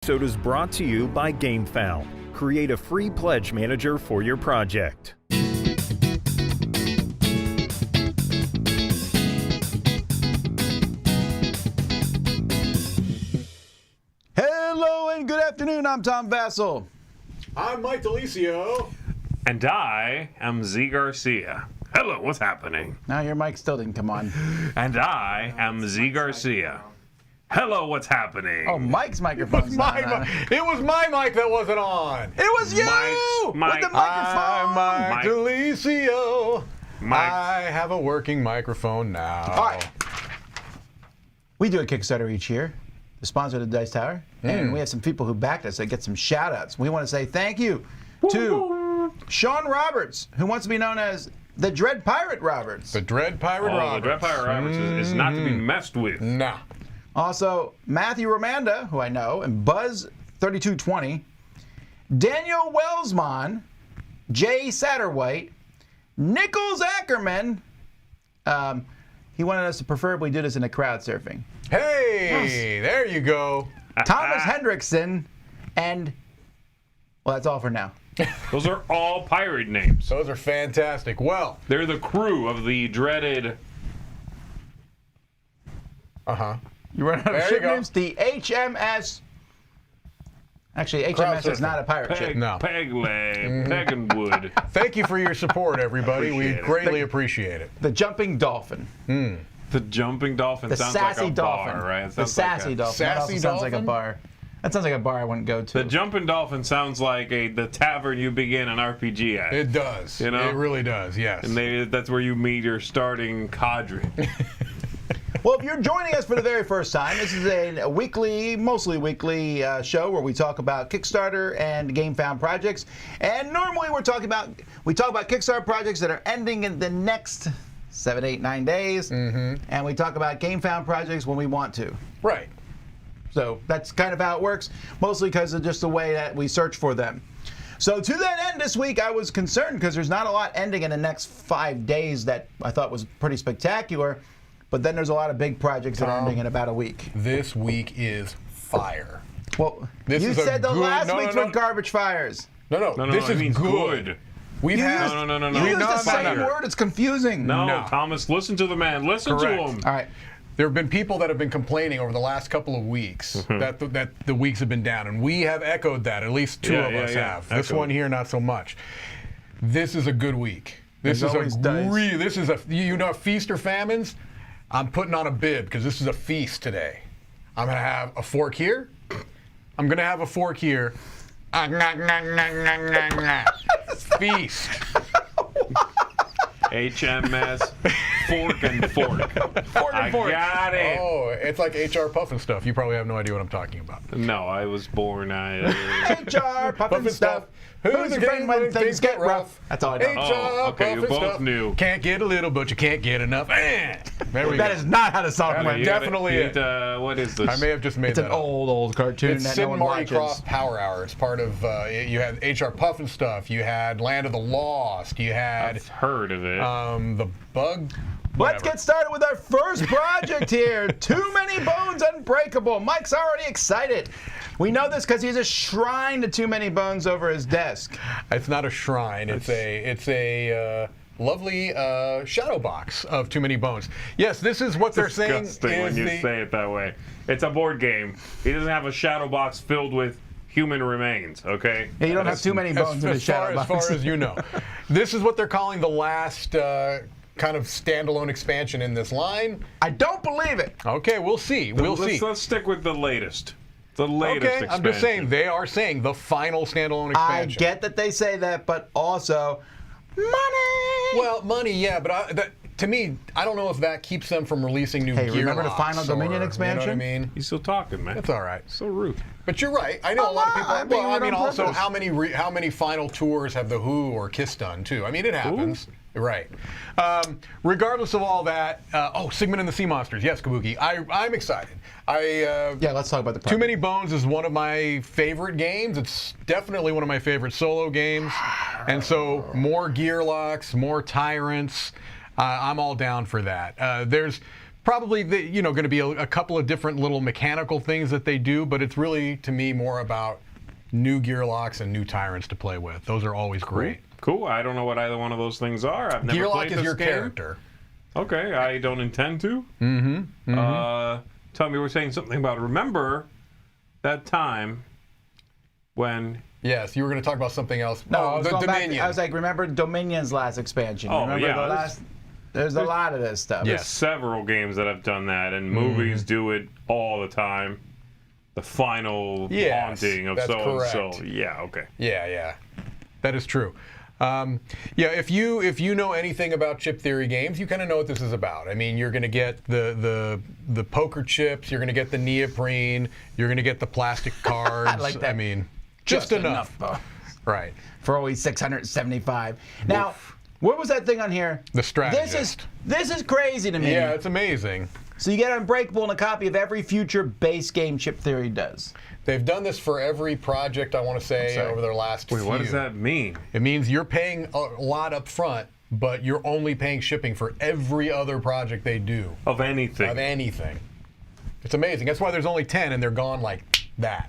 episode is brought to you by GameFound. Create a free pledge manager for your project. Hello and good afternoon. I'm Tom Vassell. I'm Mike Delisio. And I am Z Garcia. Hello, what's happening? Now your mic still didn't come on. And I am Z Garcia. Hello, what's happening? Oh, Mike's microphone's not on. It was my mic that wasn't on. It was you Mike's with the microphone. I'm Mike Delisio. Mike. I have a working microphone now. All right. We do a Kickstarter each year, the sponsor of the Dice Tower, and we have some people who backed us that get some shout-outs. We want to say thank you to Sean Roberts, who wants to be known as the Dread Pirate Roberts. The Dread Pirate Roberts. The Dread Pirate Roberts is not to be messed with. Nah. Also, Matthew Romanda, who I know, and Buzz3220, Daniel Wellsman, Jay Satterwhite, Nichols Ackerman. He wanted us to preferably do this in a Crowdsurfing. Hey, there you go. Thomas Hendrickson, and, well, that's all for now. Those are all pirate names. Those are fantastic. Well, They're the crew of the dreaded... You run out of There you ship go. names? The HMS. Actually, HMS is not a pirate ship. No. Pegleg, Peg and Wood. thank you for your support, everybody. We Appreciate it. greatly appreciate it. The Jumping Dolphin. The Jumping Dolphin The sounds Sassy like a Dolphin. bar, right? It The sounds like Sassy a- Dolphin. That also Sassy sounds like a Dolphin? bar. That sounds like a bar I wouldn't go to. The Jumping Dolphin sounds like the tavern you begin an RPG at. It does. You know? It really does, yes. And that's where you meet your starting cadre. Well, if you're joining us for the very first time, this is a weekly, mostly weekly show where we talk about Kickstarter and GameFound projects. And normally we talk about Kickstarter projects that are ending in the next 7, 8, 9 days. And we talk about GameFound projects when we want to. Right. So that's kind of how it works, mostly because of just the way that we search for them. So to that end, this week I was concerned because there's not a lot ending in the next 5 days that I thought was pretty spectacular. But then there's a lot of big projects that are ending in about a week. This week is fire. Well, This you is a said the good- last no, no, weeks no. were garbage fires. No, This is means good. We've You had used- No. You used the same fire. word. It's confusing. No, Thomas, listen to the man. Listen Correct. to him. All right. There have been people that have been complaining over the last couple of weeks that the weeks have been down, and we have echoed that. At least two of us have. This Echoed. one here, not so much. This is a good week. This There's is always dice. This is a feast or famines. I'm putting on a bib because this is a feast today. I'm gonna have a fork here. I'm gonna have a fork here. Feast. HMS Fork and Fork. I Fork. got it. Oh, it's like HR Puffin stuff. You probably have no idea what I'm talking about. No, I was born. HR, puffin stuff. Who's Who's the your friend when things get rough? That's all I know. Oh, okay, you Puffin both stuff. knew. Can't get a little, but you can't get enough. There we That go. is not how the song That went. is definitely it. What is this? I may have just made It's that an up. old cartoon It's that Sid no one and Marty watches. Cross Power Hour. It's part of, you had HR Puffin stuff. You had Land of the Lost. You had I've heard of it. the Bug. Let's whatever. get started with our first project here. Too Many Bones Unbreakable. Mike's already excited. We know this because he's a shrine to Too Many Bones over his desk. It's not a shrine. It's a lovely shadow box of Too Many Bones. Yes, this is what they're saying. Disgusting when you say it that way. It's a board game. He doesn't have a shadow box filled with human remains, okay? Yeah, you don't have too many bones in the as far, shadow as box. far as you know. This is what they're calling the last kind of standalone expansion in this line. I don't believe it. Okay, we'll see. We'll see. Let's stick with the latest. The latest Okay, expansion. I'm just saying they are saying the final standalone I expansion. get that they say that, but also money. Well, money, yeah, but to me, I don't know if that keeps them from releasing new Hey, gear remember the locks Final Dominion or, expansion? You know what I mean? He's still talking, man. That's all right. So rude. But you're right. I know a lot of people. I'm being Well, I rude mean, on also purpose. how many final tours have the Who or Kiss done too? I mean, it happens. Right. Regardless of all that, Sigmund and the Sea Monsters. Yes, Kabuki. I'm excited. Yeah, let's talk about the Too project. Many Bones is one of my favorite games. It's definitely one of my favorite solo games. And so more gear locks, more tyrants. I'm all down for that. There's Probably, going to be a couple of different little mechanical things that they do, but it's really, to me, more about new gear locks and new tyrants to play with. Those are always great. Cool. I don't know what either one of those things are. I've never Gear lock played is this your game. character. Okay, I don't intend to. Tell me, we're saying something about, remember that time when... Yes, you were going to talk about something else. No, I was the going back, Dominion. I was like, remember Dominion's last expansion? Oh, remember yeah, there's a lot of this stuff. There's several games that have done that, and movies do it all the time. The final haunting of so-and-so. Yeah, okay. Yeah. That is true. If you know anything about chip theory games, you kind of know what this is about. I mean, you're going to get the poker chips, you're going to get the neoprene, you're going to get the plastic cards. I like that. I mean, just enough. Right. For only $675. Now, what was that thing on here? The strategist. This is crazy to me. Yeah, it's amazing. So you get Unbreakable and a copy of every future base game Chip Theory does. They've done this for every project, I want to say, over their last few. What does that mean? It means you're paying a lot up front, but you're only paying shipping for every other project they do. Of anything. Of anything. It's amazing. That's why there's only 10 and they're gone like that.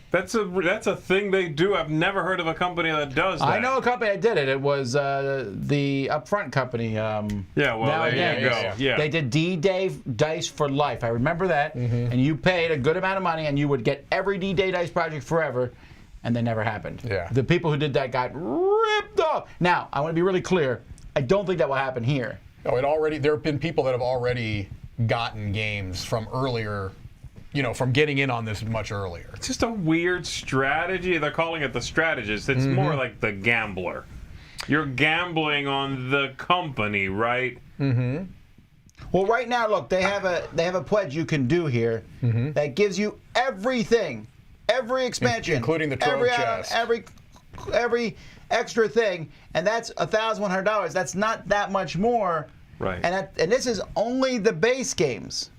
That's a thing they do. I've never heard of a company that does that. I know a company that did it. It was the Upfront company. There you go. Yeah. They did D-Day Dice for life. I remember that. And you paid a good amount of money, and you would get every D-Day Dice project forever, and they never happened. Yeah. The people who did that got ripped off. Now, I want to be really clear. I don't think that will happen here. No, there have been people that have already gotten games from earlier. From getting in on this much earlier. It's just a weird strategy. They're calling it the strategist. It's more like the gambler. You're gambling on the company, right? Well, right now, look, they have a pledge you can do here that gives you everything, every expansion, including the trove chest, every extra thing, and that's $1,100. That's not that much more, right? And this is only the base games.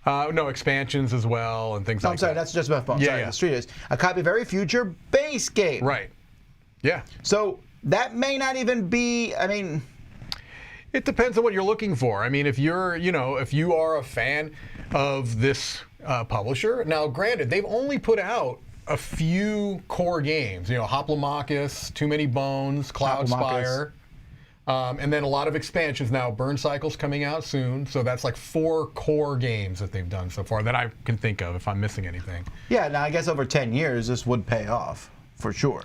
No, expansions as well and things like that. I'm sorry, that's just about Pong. Sorry, the street is. A copy of every future base game. Right. Yeah. So that may not even be, it depends on what you're looking for. I mean, if you are a fan of this publisher, now granted, they've only put out a few core games. Hoplomachus, Too Many Bones, Cloudspire. And then a lot of expansions now. Burn Cycle's coming out soon, so that's like 4 core games that they've done so far that I can think of if I'm missing anything. Yeah, now I guess over 10 years this would pay off, for sure.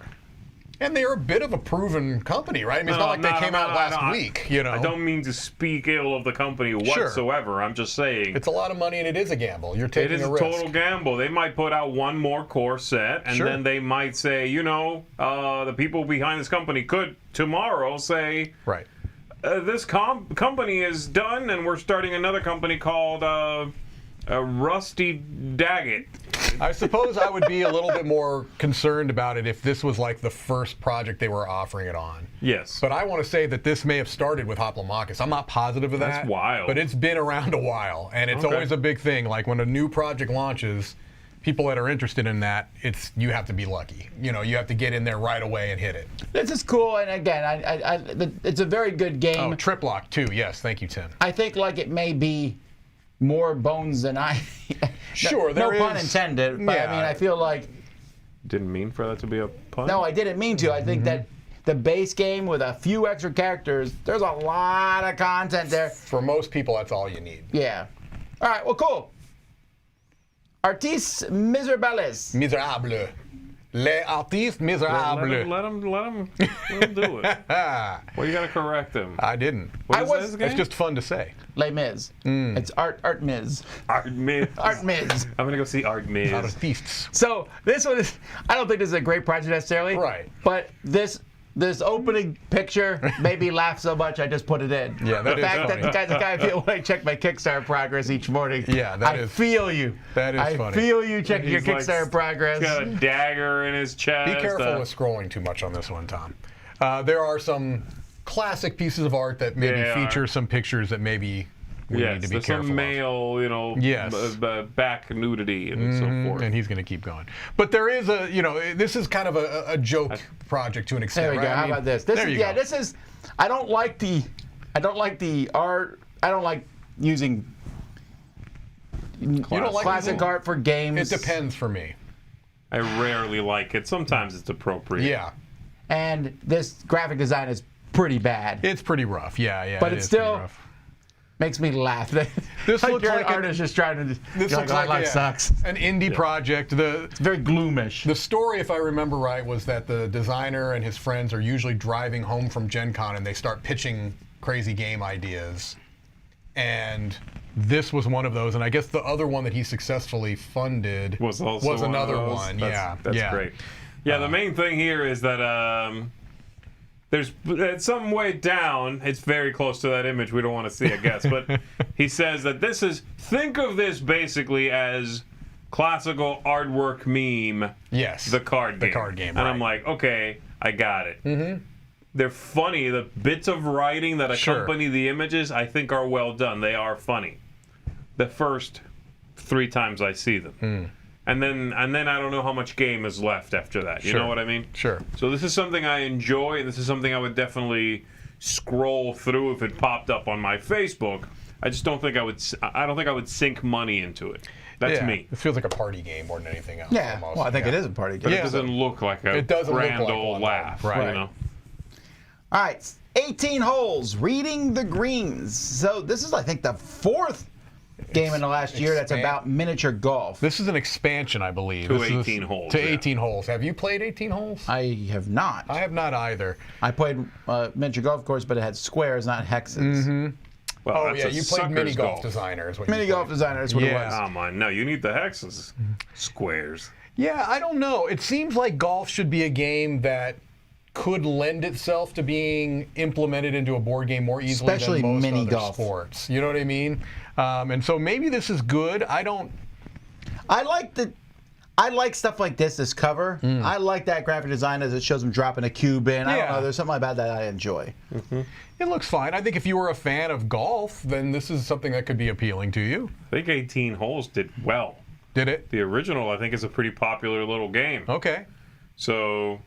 And they're a bit of a proven company, right? I mean, it's not like they came out last week, I don't mean to speak ill of the company whatsoever. Sure. I'm just saying. It's a lot of money and it is a gamble. You're taking a risk. It is a total gamble. They might put out one more core set, and then they might say, the people behind this company could tomorrow say, right. This company is done, and we're starting another company called Rusty Daggett. I suppose I would be a little bit more concerned about it if this was like the first project they were offering it on. Yes. But I want to say that this may have started with Hoplomachus. I'm not positive of that. That's wild. But it's been around a while, and it's always a big thing. Like when a new project launches, people that are interested in that, you have to be lucky. You have to get in there right away and hit it. This is cool, and again, it's a very good game. Oh, Triplock too. Yes, thank you, Tim. I think it may be more bones than I. Sure, no pun intended. But I feel like. Didn't mean for that to be a pun. No, I didn't mean to. I think that the base game with a few extra characters, there's a lot of content there. For most people, that's all you need. Yeah. All right. Well, cool. Artistes miserables. Miserable. Les artistes miserables. Let them do it. Well, you got to correct them. I didn't. It's just fun to say. Les Mis. It's Art Mis. Art Mis. Art Mis. I'm gonna go see Art Mis. Artistes. So this one is. I don't think this is a great project necessarily. Right. But this opening picture made me laugh so much I just put it in. Yeah, that the is fact funny. that the guy I feel when I check my Kickstarter progress each morning. Yeah, I feel you. That is funny. I feel you checking your Kickstarter progress. He's got a dagger in his chest. Be careful with scrolling too much on this one, Tom. There are some classic pieces of art that maybe feature some pictures that maybe we need to be careful some male, back nudity and so forth. And he's going to keep going. But there is this is kind of a joke project to an extent. There we go. How about this? This is I don't like the art. I don't like using You don't like classic art for games. It depends for me. I rarely like it. Sometimes it's appropriate. Yeah. And this graphic design is pretty bad. It's pretty rough. Yeah. But it it's is pretty still rough. makes me laugh. This like looks your like artist just trying to. This you're looks like, like life sucks. an indie project. It's very gloomish. The story, if I remember right, was that the designer and his friends are usually driving home from Gen Con and they start pitching crazy game ideas. And this was one of those, and I guess the other one that he successfully funded was also another one. That's yeah. great. Yeah, the main thing here is that there's some way down. It's very close to that image we don't want to see, I guess. But he says that think of this basically as classical artwork meme. Yes. The card game. The card game, And right. I'm like, okay, I got it. Mm-hmm. They're funny. The bits of writing that accompany the images, I think, are well done. They are funny. The first 3 times I see them. And then I don't know how much game is left after that. You know what I mean? Sure. So this is something I enjoy, and this is something I would definitely scroll through if it popped up on my Facebook. I just don't think I would sink money into it. That's me. It feels like a party game more than anything else. Yeah. Almost. Well, I think it is a party game. But it doesn't look like a It doesn't look grand like old one, laugh. right. You know? All right, 18 holes, reading the greens. So this is, I think, the 4th game in the last year that's about miniature golf. This is an expansion, I believe. To This 18 is, holes, To yeah. 18 holes. Have you played 18 holes? I have not. I have not either. I played miniature golf course, but it had squares, not hexes. Well, Oh, that's yeah, a you played sucker's Mini Golf Designer. Is what Mini you golf played. designer, that's what Yeah. it was. Come on, no, you need the hexes. Squares. Yeah, I don't know. It seems like golf should be a game that could lend itself to being implemented into a board game more easily Especially than most mini other golf. sports. You know what I mean? And so maybe this is good. I like stuff like this cover. I like that graphic design as it shows them dropping a cube in. I don't Yeah. know. There's something about that I enjoy. It looks fine. I think if you were a fan of golf, then this is something that could be appealing to you. I think 18 holes did well. Did it? The original, I think, is a pretty popular little game. Okay. So,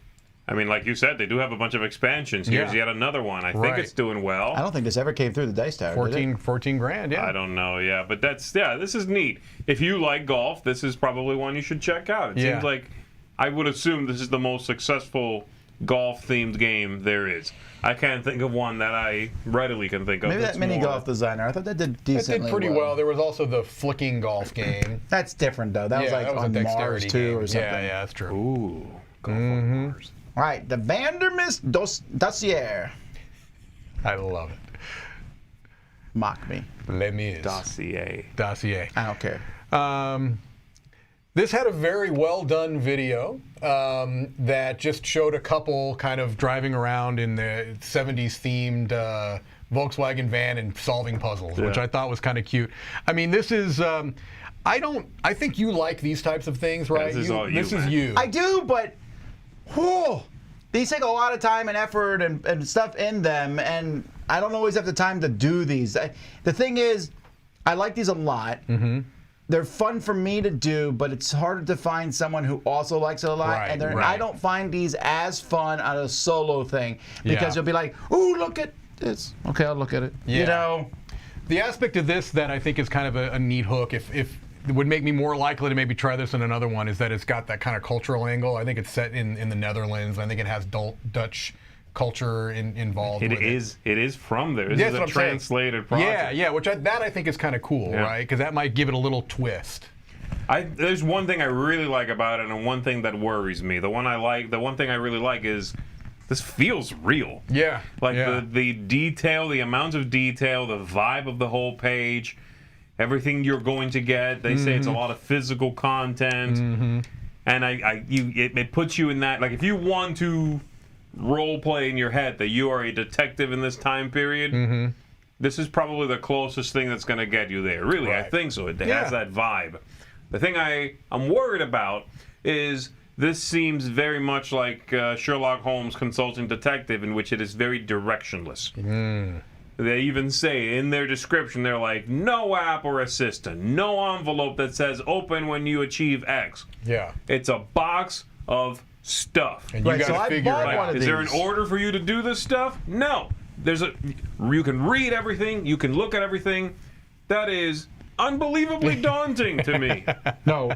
I mean, like you said, they do have a bunch of expansions. Here's Yeah. yet another one. I think Right. it's doing well. I don't think this ever came through the dice tower. did it? 14 grand, yeah. I don't know, yeah. But this is neat. If you like golf, this is probably one you should check out. It Yeah. seems like, I would assume this is the most successful golf-themed game there is. I can't think of one that I readily can think of. Maybe that that's mini more- golf designer. I thought that did It decently did pretty well. There was also the flicking golf game. That's different, though. That was like that was on a Mars, dexterity too, game. or something. Yeah, that's true. Ooh, golf on Mars. All right, the Vandermist Dossier. I love it. Mock me. Les Mis. Dossier. I don't care. This had a very well done video that just showed a couple kind of driving around in the 70s themed Volkswagen van and solving puzzles, which Yeah. I thought was kind of cute. I mean, this is. I think you like these types of things, right? this is all you, This is man. you. I do, but whew, these take a lot of time and effort and stuff in them, and I don't always have the time to do these. The thing is, I like these a lot. Mm-hmm. They're fun for me to do, but it's harder to find someone who also likes it a lot. Right, and right. I don't find these as fun on a solo thing because Yeah. you'll be like, "Ooh, look at this." Okay, I'll look at it. Yeah. You know. The aspect of this that I think is kind of a neat hook, if it would make me more likely to maybe try this in another one, is that it's got that kind of cultural angle. I think it's set in the Netherlands. I think it has Dutch culture involved with it. It is from there. This Yeah, is that's a what I'm saying. translated project. Yeah, which I think is kind of cool, Yeah. right? Because that might give it a little twist. There's one thing I really like about it, and one thing that worries me. The one thing I really like is this feels real. Yeah. Like yeah. the detail, the amount of detail, the vibe of the whole page, everything you're going to get. They say it's a lot of physical content, and it puts you in that. Like if you want to role play in your head that you are a detective in this time period, this is probably the closest thing that's going to get you there. Really, I Right. think so. It Yeah. has that vibe. The thing I'm worried about is this seems very much like Sherlock Holmes Consulting Detective, in which it is very directionless. They even say in their description, they're like, no app or assistant, no envelope that says open when you achieve X. Yeah. It's a box of stuff. And you Right, got so to I figure bought it one out. of Is there an these. order for you to do this stuff? No. You can read everything, you can look at everything, That is unbelievably daunting to me. No,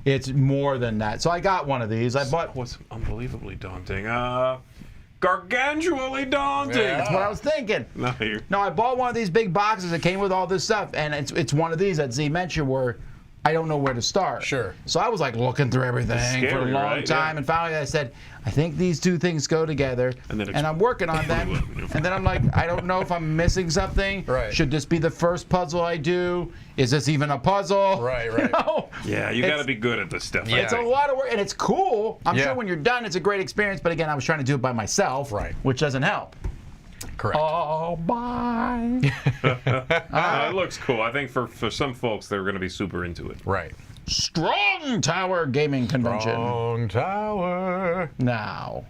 it's more than that. So I got one of these. I bought. What's unbelievably daunting? Gargantually daunting. Yeah. That's what I was thinking. No, I bought one of these big boxes that came with all this stuff, and it's one of these that Z mentioned where I don't know where to start. Sure. So I was like looking through everything Scary, for a long right? time, Yeah. and finally I said, I think these two things go together, And then I'm working on them. And then I'm like, I don't know if I'm missing something. Right. Should this be the first puzzle I do? Is this even a puzzle? Right. You know? Yeah, you got to be good at this stuff. Yeah. It's a lot of work, and it's cool. I'm Yeah. sure when you're done, it's a great experience. But again, I was trying to do it by myself, Right. which doesn't help. Correct. Oh, bye. It looks cool. I think for some folks, they're going to be super into it. Right. Strong Tower Gaming Convention. Strong Tower. Now,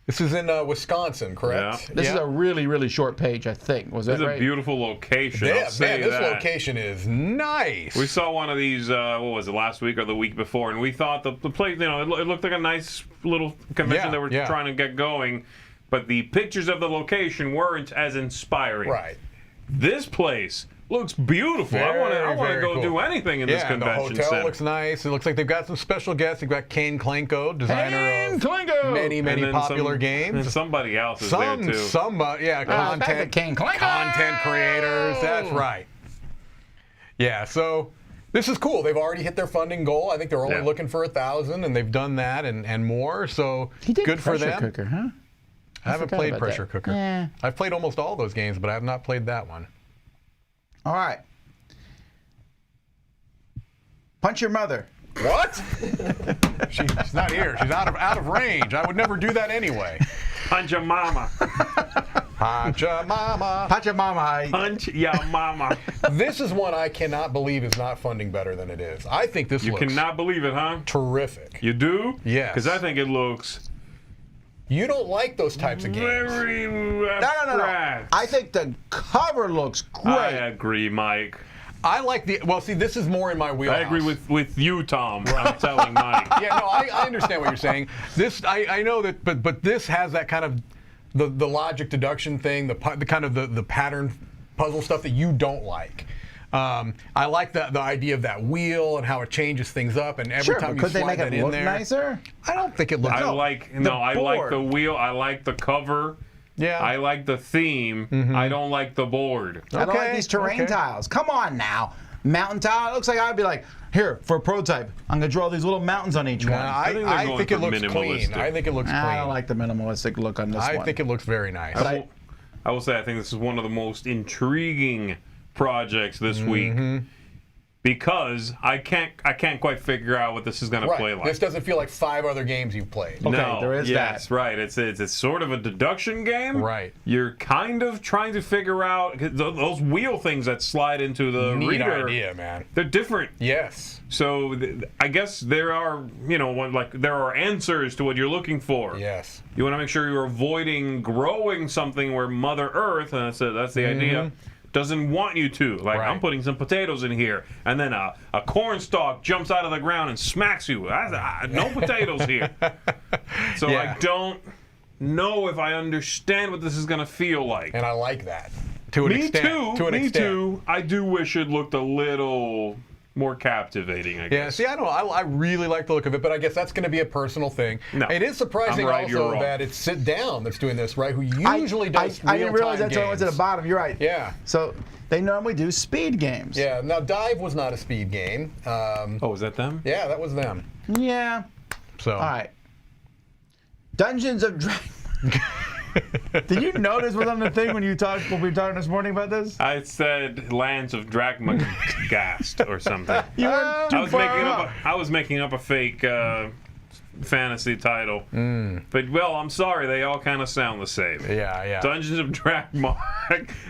This is in Wisconsin, correct? Yeah. this is a really, really short page, I think. Was that It's right? a beautiful location. Yeah, I'll say man, this that. location is nice. We saw one of these. What was it, last week or the week before? And we thought the place, it looked like a nice little convention Yeah, they were yeah. trying to get going, but the pictures of the location weren't as inspiring. Right. This place looks beautiful. I want to Very go cool. do anything in this Yeah, and the convention hotel center. looks nice. It looks like they've got some special guests. They've got Kane Klenko, designer Kane of Klenko! many And then popular And games. somebody else is there too. Somebody, yeah, back to content, Kane Klenko! content creators. That's right. Yeah, so this is cool. They've already hit their funding goal. I think they're only Yeah. looking for 1,000, and they've done that and more. So He did good for Pressure them. Cooker, huh? I haven't forgot played about Pressure that. Cooker. Yeah. I've played almost all those games, but I have not played that one. All right. Punch your mother. What? She's not here. She's out of range. I would never do that anyway. Punch your mama. Pachamama. Pachamama. Punch your mama. This is one I cannot believe is not funding better than it is. I think this You looks cannot believe it, huh? terrific. You do? Yes. Because I think it looks You don't like those types of games. very No. abstract. I think the cover looks I great. agree, Mike. I like the. Well, see, this is more in my wheelhouse. I agree with you, Tom. I'm telling Mike. Yeah, no, I understand what you're saying. This, I know that, but this has that kind of the logic deduction thing, the kind of the pattern puzzle stuff that you don't like. I like the idea of that wheel and how it changes things up, and every Sure, time but you could they slide make that it in look there. nicer? I don't think it looks. I like the board. wheel. I like the cover. Yeah. I like the theme. I don't like the board. I don't like Okay, these terrain okay. tiles. Come on now. Mountain tile. It looks like I'd be like, here, for a prototype, I'm going to draw these little mountains on each one. I think they're think, going it for looks clean. minimalistic. I think it looks clean. I don't like the minimalistic look on this one. I think it looks very nice. I will say I think this is one of the most intriguing projects this week because I can't quite figure out what this is going to play Right. like. This doesn't feel like 5 other games you've played. Okay, No, there is yes, that. right. It's sort of a deduction game. Right. You're kind of trying to figure out 'cause those wheel things that slide into the Neat reader. idea, man. They're different. Yes. So I guess there are, there are answers to what you're looking for. Yes. You want to make sure you're avoiding growing something where Mother Earth, and that's the idea, doesn't want you to. Like, Right. I'm putting some potatoes in here, and then a corn stalk jumps out of the ground and smacks you. No potatoes here. So Yeah. I don't know if I understand what this is going to feel like. And I like that. To an Me extent. too. To an Me extent. too. I do wish it looked a little more captivating, I Yeah, guess. see, I don't know. I really like the look of it, but I guess that's going to be a personal thing. No. It is surprising I'm right, you're also wrong. that it's Sit Down that's doing this, right? Who I usually does I didn't realize real-time that's what I went to the games. bottom. You're right. Yeah. So they normally do speed games. Yeah, now Dive was not a speed game. Oh, is that them? Yeah, that was them. Yeah. So. All right. Dungeons of Draggmar. Did you notice was on the thing when we were talking this morning about this? I said Lands of Draggmar or something. You went too far off. I was making up a fake fantasy title. But, well, I'm sorry. They all kind of sound the same. Yeah, yeah. Dungeons of Draggmar.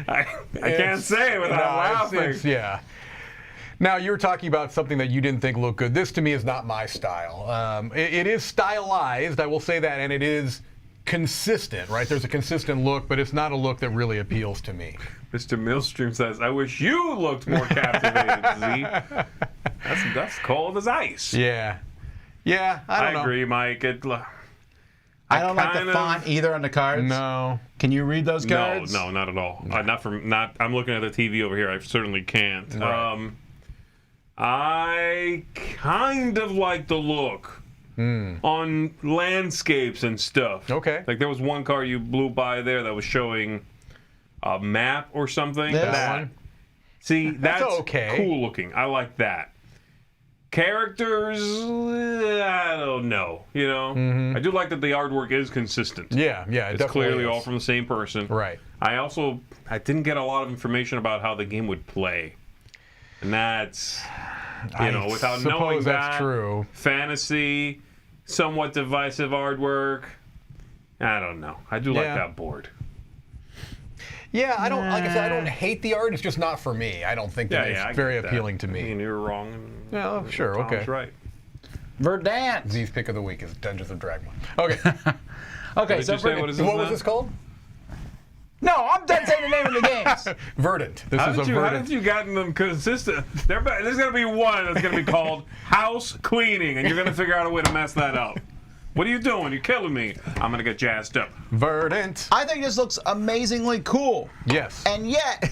I can't say it without laughing. Yeah. Now, you were talking about something that you didn't think looked good. This, to me, is not my style. It is stylized, I will say that, and it is consistent, right? There's a consistent look, but it's not a look that really appeals to me. Mr. Millstream says, I wish you looked more captivating, Z. That's cold as ice. Yeah. Yeah, I don't know. agree, Mike. I don't like the font either on the cards. No. Can you read those cards? No, not at all. I'm looking at the TV over here. I certainly can't. Right. I kind of like the look on landscapes and stuff. Okay. Like there was one car you blew by there that was showing a map or something. This? That one? See, that's okay. cool looking. I like that. Characters, I don't know. You know, I do like that the artwork is consistent. Yeah, it It's definitely clearly is. all from the same person. Right. I didn't get a lot of information about how the game would play, and that's without knowing suppose that. that's true. Fantasy, somewhat divisive artwork. I don't know. I do like that board. Yeah, I don't. Like I said, I don't hate the art. It's just not for me. I don't think that I it's very get that. appealing to me. I mean, you're wrong. And Yeah, sure, Tom's okay. right. Verdant. Z's pick of the week is Dungeons of Draggmar. Okay. Okay, Did so you say what is this What was now? this called? No, I'm done saying the name of the games. Verdant. This How is did a you? How Verdant. did you gotten them consistent? There's gonna be one that's gonna be called house cleaning, and you're gonna figure out a way to mess that up. What are you doing? You're killing me. I'm gonna get jazzed up. Verdant. I think this looks amazingly cool. Yes. And yet,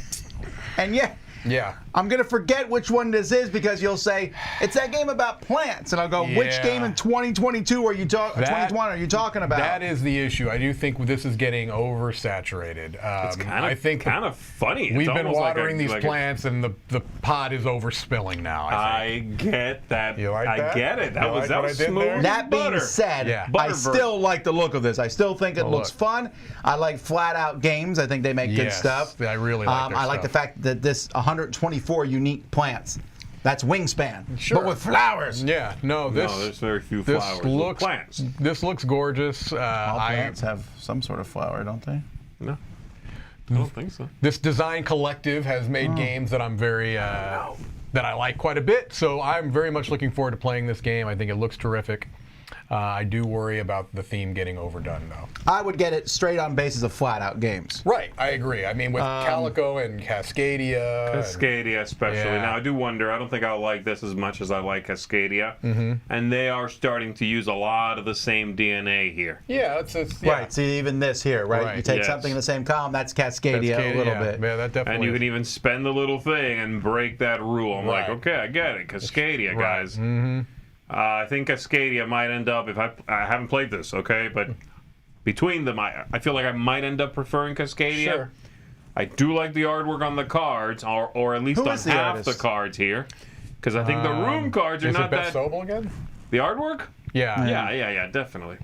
Yeah. I'm going to forget which one this is because you'll say, it's that game about plants. And I'll go, which Yeah. game in 2022 are you talking, 2021 are you talking about? That is the issue. I do think this is getting oversaturated. It's kind I of think kind of funny. It's we've been almost like watering these like plants, and the pot is overspilling now. I think. I get that. You like I that? get it. That You was like that what was I did smooth. there? as That being butter. said, Yeah. I Butterbur. still like the look of this. I still think it looks look. fun. I like flat out games. I think they make good Yes, stuff. I really like their I like the stuff. fact that this 124 unique plants. That's Wingspan, Sure. but with flowers. Yeah. No. This. No, there's very few this flowers. looks. Plants. This looks gorgeous. All plants have some sort of flower, don't they? No, I don't think so. This design collective has Oh. made games that I'm very that I like quite a bit. So I'm very much looking forward to playing this game. I think it looks terrific. I do worry about the theme getting overdone, though. I would get it straight on basis of flat out games. Right, I agree. I mean, with Calico and Cascadia. Cascadia especially. Yeah. Now I do wonder. I don't think I'll like this as much as I like Cascadia. And they are starting to use a lot of the same DNA here. Yeah, yeah. Right. See, even this here, right? Right, You take yes. something in the same column, that's Cascadia a little yeah. bit. Yeah, that definitely. And you is. can even spend the little thing and break that rule. I'm like, Right. okay, I get it. Cascadia, Right. guys. I think Cascadia might end up, if I haven't played this, okay, but between them, I feel like I might end up preferring Cascadia. Sure. I do like the artwork on the cards, or at least Who on is the half artist? the cards here, because I think the room cards are Is not it that. Sobel again? The artwork? Yeah. Yeah, definitely.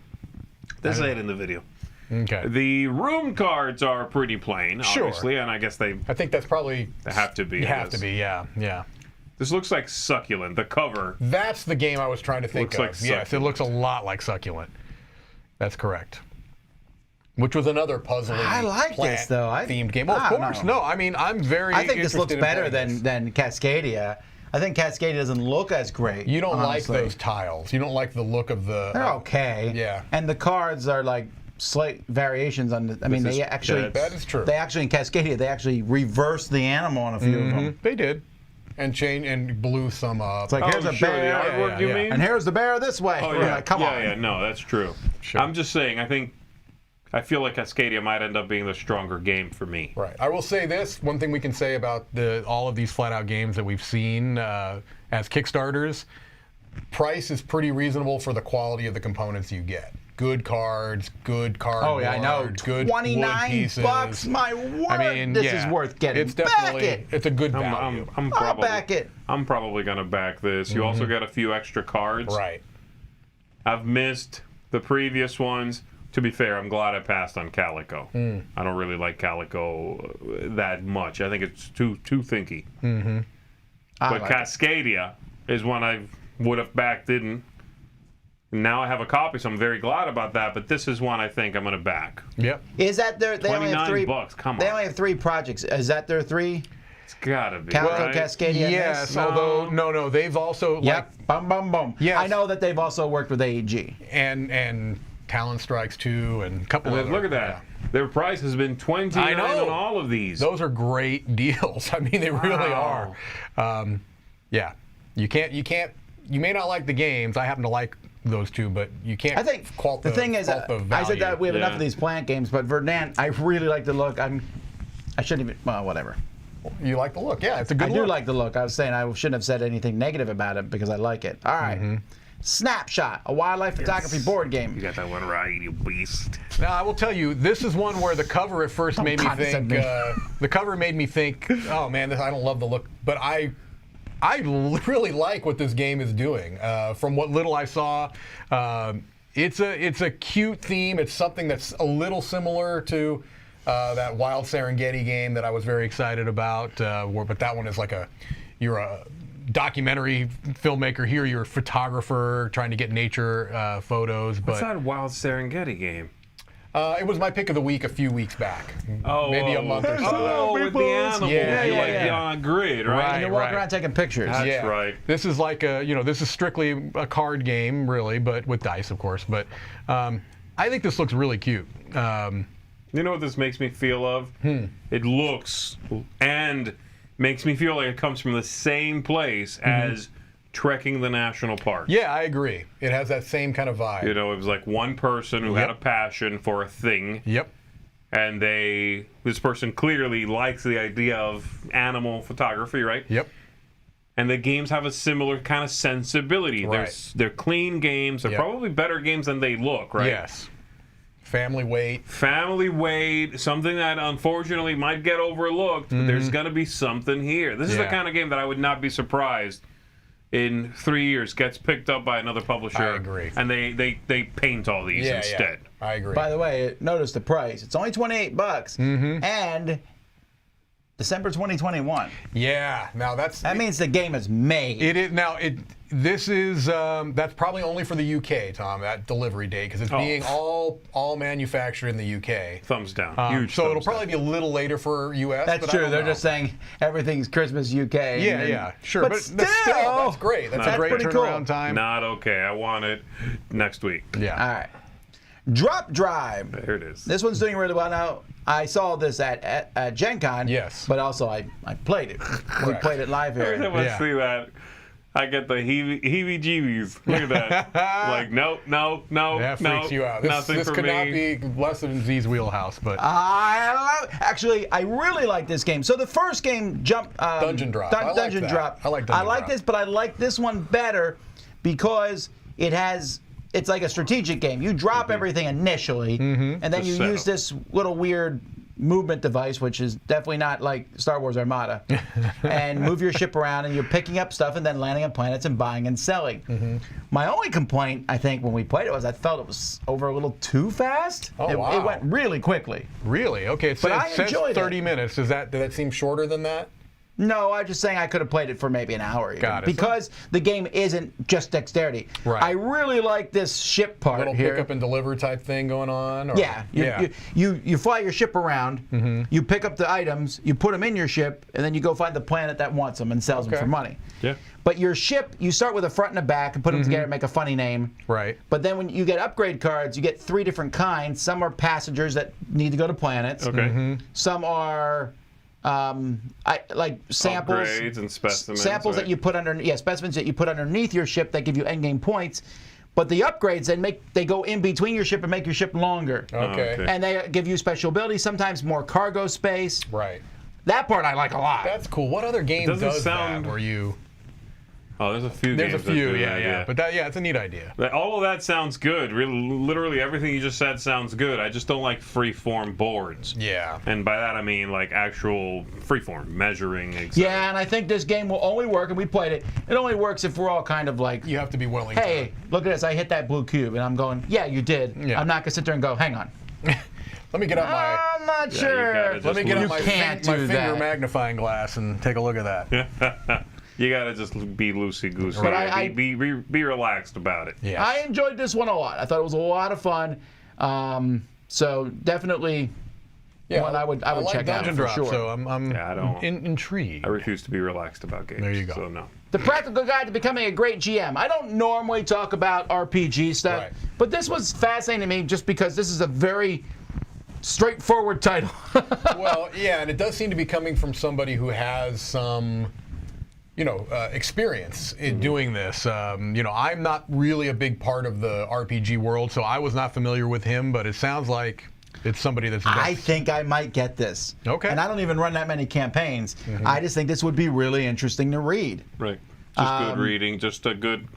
They say it in the video. Okay. The room cards are pretty plain, Sure. obviously, and I guess they I think that's probably. have to be. You I have guess. to be. Yeah. Yeah. This looks like Succulent. The cover. That's the game I was trying to think Looks of. like Yes, it Succulent. looks a lot like Succulent. That's correct. Which was another puzzling. I like this, though. Themed game. Well, I of don't course. know. No, I mean, I'm very. I think this looks interested in better playing this. than Cascadia. I think Cascadia doesn't look as great. You don't honestly. like those tiles. You don't like the look of the. They're okay. Yeah. And the cards are like slight variations on the. I mean, This is- they actually. That is true. They actually in Cascadia they actually reversed the animal on a few of them. They did, and blew some up. It's like Oh, here's a sure, the bear, artwork, yeah, you yeah. mean? and here's the bear this way. Oh, We're yeah. like, come on. Yeah, no, that's true. Sure. I'm just saying, I feel like Cascadia might end up being the stronger game for me. Right. I will say this. One thing we can say about all of these flat-out games that we've seen as Kickstarters, price is pretty reasonable for the quality of the components you get. Good cards, good cardboard, Oh yeah, I know. good wood pieces. $29, my word! I mean, this yeah, is worth getting. It's Back definitely it. it's a good value. I'm I'll probably back it. I'm probably gonna back this. You also get a few extra cards. Right. I've missed the previous ones. To be fair, I'm glad I passed on Calico. I don't really like Calico that much. I think it's too thinky. I But like it. Cascadia is one I would have backed, didn't. Now I have a copy, so I'm very glad about that. But this is one I think I'm going to back. Yep. Is that their? They only have three. $29, come They on. only have 3 projects. Is that their 3? It's gotta be. Calico, right? Cascadia, and Yes, this? although no, they've also Yep. Bum bum bum. Yes. I know that they've also worked with AEG. and Talon Strikes 2 and a couple of Look at that. Their price has been $29 I know. on all of these. Those are great deals. I mean, they really are. Wow. Yeah, you may not like the games. I happen to like those two, but you can't. I think fault the thing is, fault the I said that value. we have enough Yeah. of these plant games, but Verdant, I really like the look. I shouldn't even. Well, whatever. You like the look, yeah. It's a good I look. do like the look. I was saying I shouldn't have said anything negative about it because I like it. All right. Snapshot, a wildlife photography board game. You got that one right, you beast. Now, I will tell you, this is one where the cover at first made me think. condescend me. The cover made me think, oh man, I don't love the look, but I really like what this game is doing. From what little I saw, it's a cute theme. It's something that's a little similar to that Wild Serengeti game that I was very excited about. But that one is like you're a documentary filmmaker. Here you're a photographer trying to get nature photos. What's But that Wild Serengeti game? it was my pick of the week a few weeks back. Oh, Maybe a month or so. Oh, with the animals. Yeah, you yeah, like yeah. on a grid, right? Right. And you walk around taking pictures. That's right. This is like this is strictly a card game, really, but with dice, of course. But I think this looks really cute. You know what this makes me feel of? It looks and makes me feel like it comes from the same place as trekking the national park. Yeah, I agree. It has that same kind of vibe. You know, it was like one person who had a passion for a thing, Yep. and this person clearly likes the idea of animal photography, right? Yep. And the games have a similar kind of sensibility. Right. They're clean games. They're Yep. probably better games than they look, right? Yes. Family weight. Family weight, something that unfortunately might get overlooked, but there's going to be something here. This is the Yeah. kind of game that I would not be surprised in 3 years gets picked up by another publisher. I agree. And they paint all these Yeah, instead. yeah. I agree. By the way, notice the price. It's only $28, and December 2021. Yeah. Now that's That means the game is made. it is now. This is that's probably only for the UK, Tom. That delivery date because it's being all manufactured in the UK. Thumbs down. Huge. So it'll thumbs probably be a little later for US. That's but I true. don't They're know. just saying everything's Christmas UK. Yeah, and then- yeah, sure. But, But still, that's great. That's a That's great pretty cool. turnaround time. down. Not okay. I want it next week. Yeah. All right. Drop Drive. There it is. This one's doing really well now. I saw this at Gen Con. Yes. But also I played it. We played it live Every here. time I Yeah. see that, I get the heebie-jeebies. Look at that. Like, no. That freaks you out. This Nothing for could me. not be less than Z's wheelhouse, but Actually, I really like this game. So the first game, Dungeon Drop. I like Dungeon that. Drop. I like Dungeon Drop. this, but I like this one better because it's like a strategic game. You drop everything initially, and then Just you set use up. this little weird movement device, which is definitely not like Star Wars Armada, and move your ship around, and you're picking up stuff and then landing on planets and buying and selling. My only complaint, I think, when we played it was I felt it was over a little too fast. Oh, it wow. went really quickly. really, okay. It But says, I says enjoyed it. 30 minutes. Did that seem shorter than that? No, I'm just saying I could have played it for maybe an hour. Even, Got it. because the game isn't just dexterity. Right. I really like this ship part Little here. pick up and deliver type thing going on? Or? Yeah, you fly your ship around, you pick up the items, you put them in your ship, and then you go find the planet that wants them and sells them Okay. for money. Yeah. But your ship, you start with a front and a back and put them together and make a funny name. Right. But then when you get upgrade cards, you get 3 different kinds. Some are passengers that need to go to planets. Okay. Some are like samples. Upgrades and specimens. Samples that right? you put specimens that you put underneath your ship that give you endgame points. But the upgrades they go in between your ship and make your ship longer. Okay. Okay. And they give you special abilities, sometimes more cargo space. Right. That part I like a lot. That's cool. What other game Doesn't does sound- that where you... Oh, there's a few There's a games that few, do yeah, that, yeah. But it's a neat idea. All of that sounds good. Literally everything you just said sounds good. I just don't like free-form boards. Yeah. And by that I mean like actual free-form measuring. etc. Yeah, and I think this game will only work, and we played it. It only works if we're all kind of like, You have to be willing hey, look at this, I hit that blue cube, and I'm going, yeah, you did. Yeah. I'm not gonna sit there and go, hang on. to... Let me get out my... I'm not you sure. gotta Let me get You out my, can't my do finger that. magnifying glass and take a look at that. You gotta just be loosey-goosey. But I- be relaxed about it. Yeah. I enjoyed this one a lot. I thought it was a lot of fun. So definitely one I would like check out Dungeon for Drop, sure. So I'm Yeah, I don't- intrigued. I refuse to be relaxed about games. There you go. So no. The Practical Guide to Becoming a Great GM. I don't normally talk about RPG stuff, Right. but this was fascinating to me just because this is a very straightforward title. Well, yeah, and it does seem to be coming from somebody who has some experience in doing this. I'm not really a big part of the RPG world, so I was not familiar with him, but it sounds like it's somebody that's... I think I might get this. Okay. And I don't even run that many campaigns. I just think this would be really interesting to read. Right. Just good reading, just a good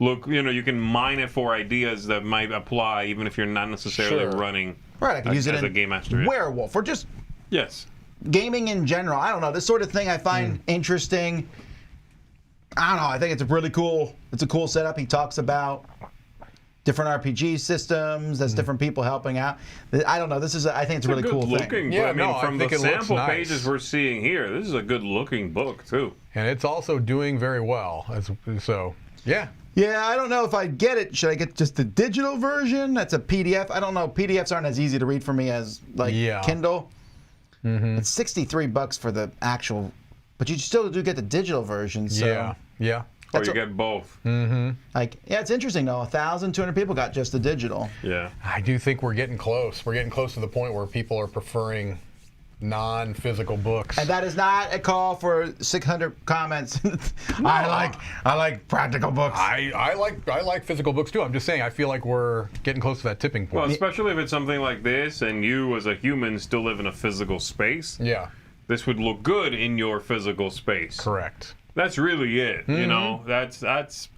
look. You can mine it for ideas that might apply, even if you're not necessarily running Right, I could use it as in a game master. Werewolf, or just Yes. gaming in general. I don't know. This sort of thing I find interesting. I don't know. I think it's a really cool. It's a cool setup. He talks about different RPG systems. There's different people helping out. I don't know. This is. I think it's a really good cool looking thing. Yeah, I mean, from the think it looks sample nice. pages we're seeing here, this is a good looking book too. And it's also doing very well. So, yeah. Yeah, I don't know if I get it. Should I get just the digital version? That's a PDF. I don't know. PDFs aren't as easy to read for me as Kindle. It's $63 for the actual, but you still do get the digital version. So Yeah. Or you get both. It's interesting though. 1,200 people got just the digital. Yeah. I do think we're getting close. We're getting close to the point where people are preferring non-physical books. And that is not a call for 600 comments. I like practical books. I like physical books too. I'm just saying I feel like we're getting close to that tipping point. Well, especially if it's something like this, and you as a human still live in a physical space. Yeah. This would look good in your physical space. Correct. That's really it. You know, that's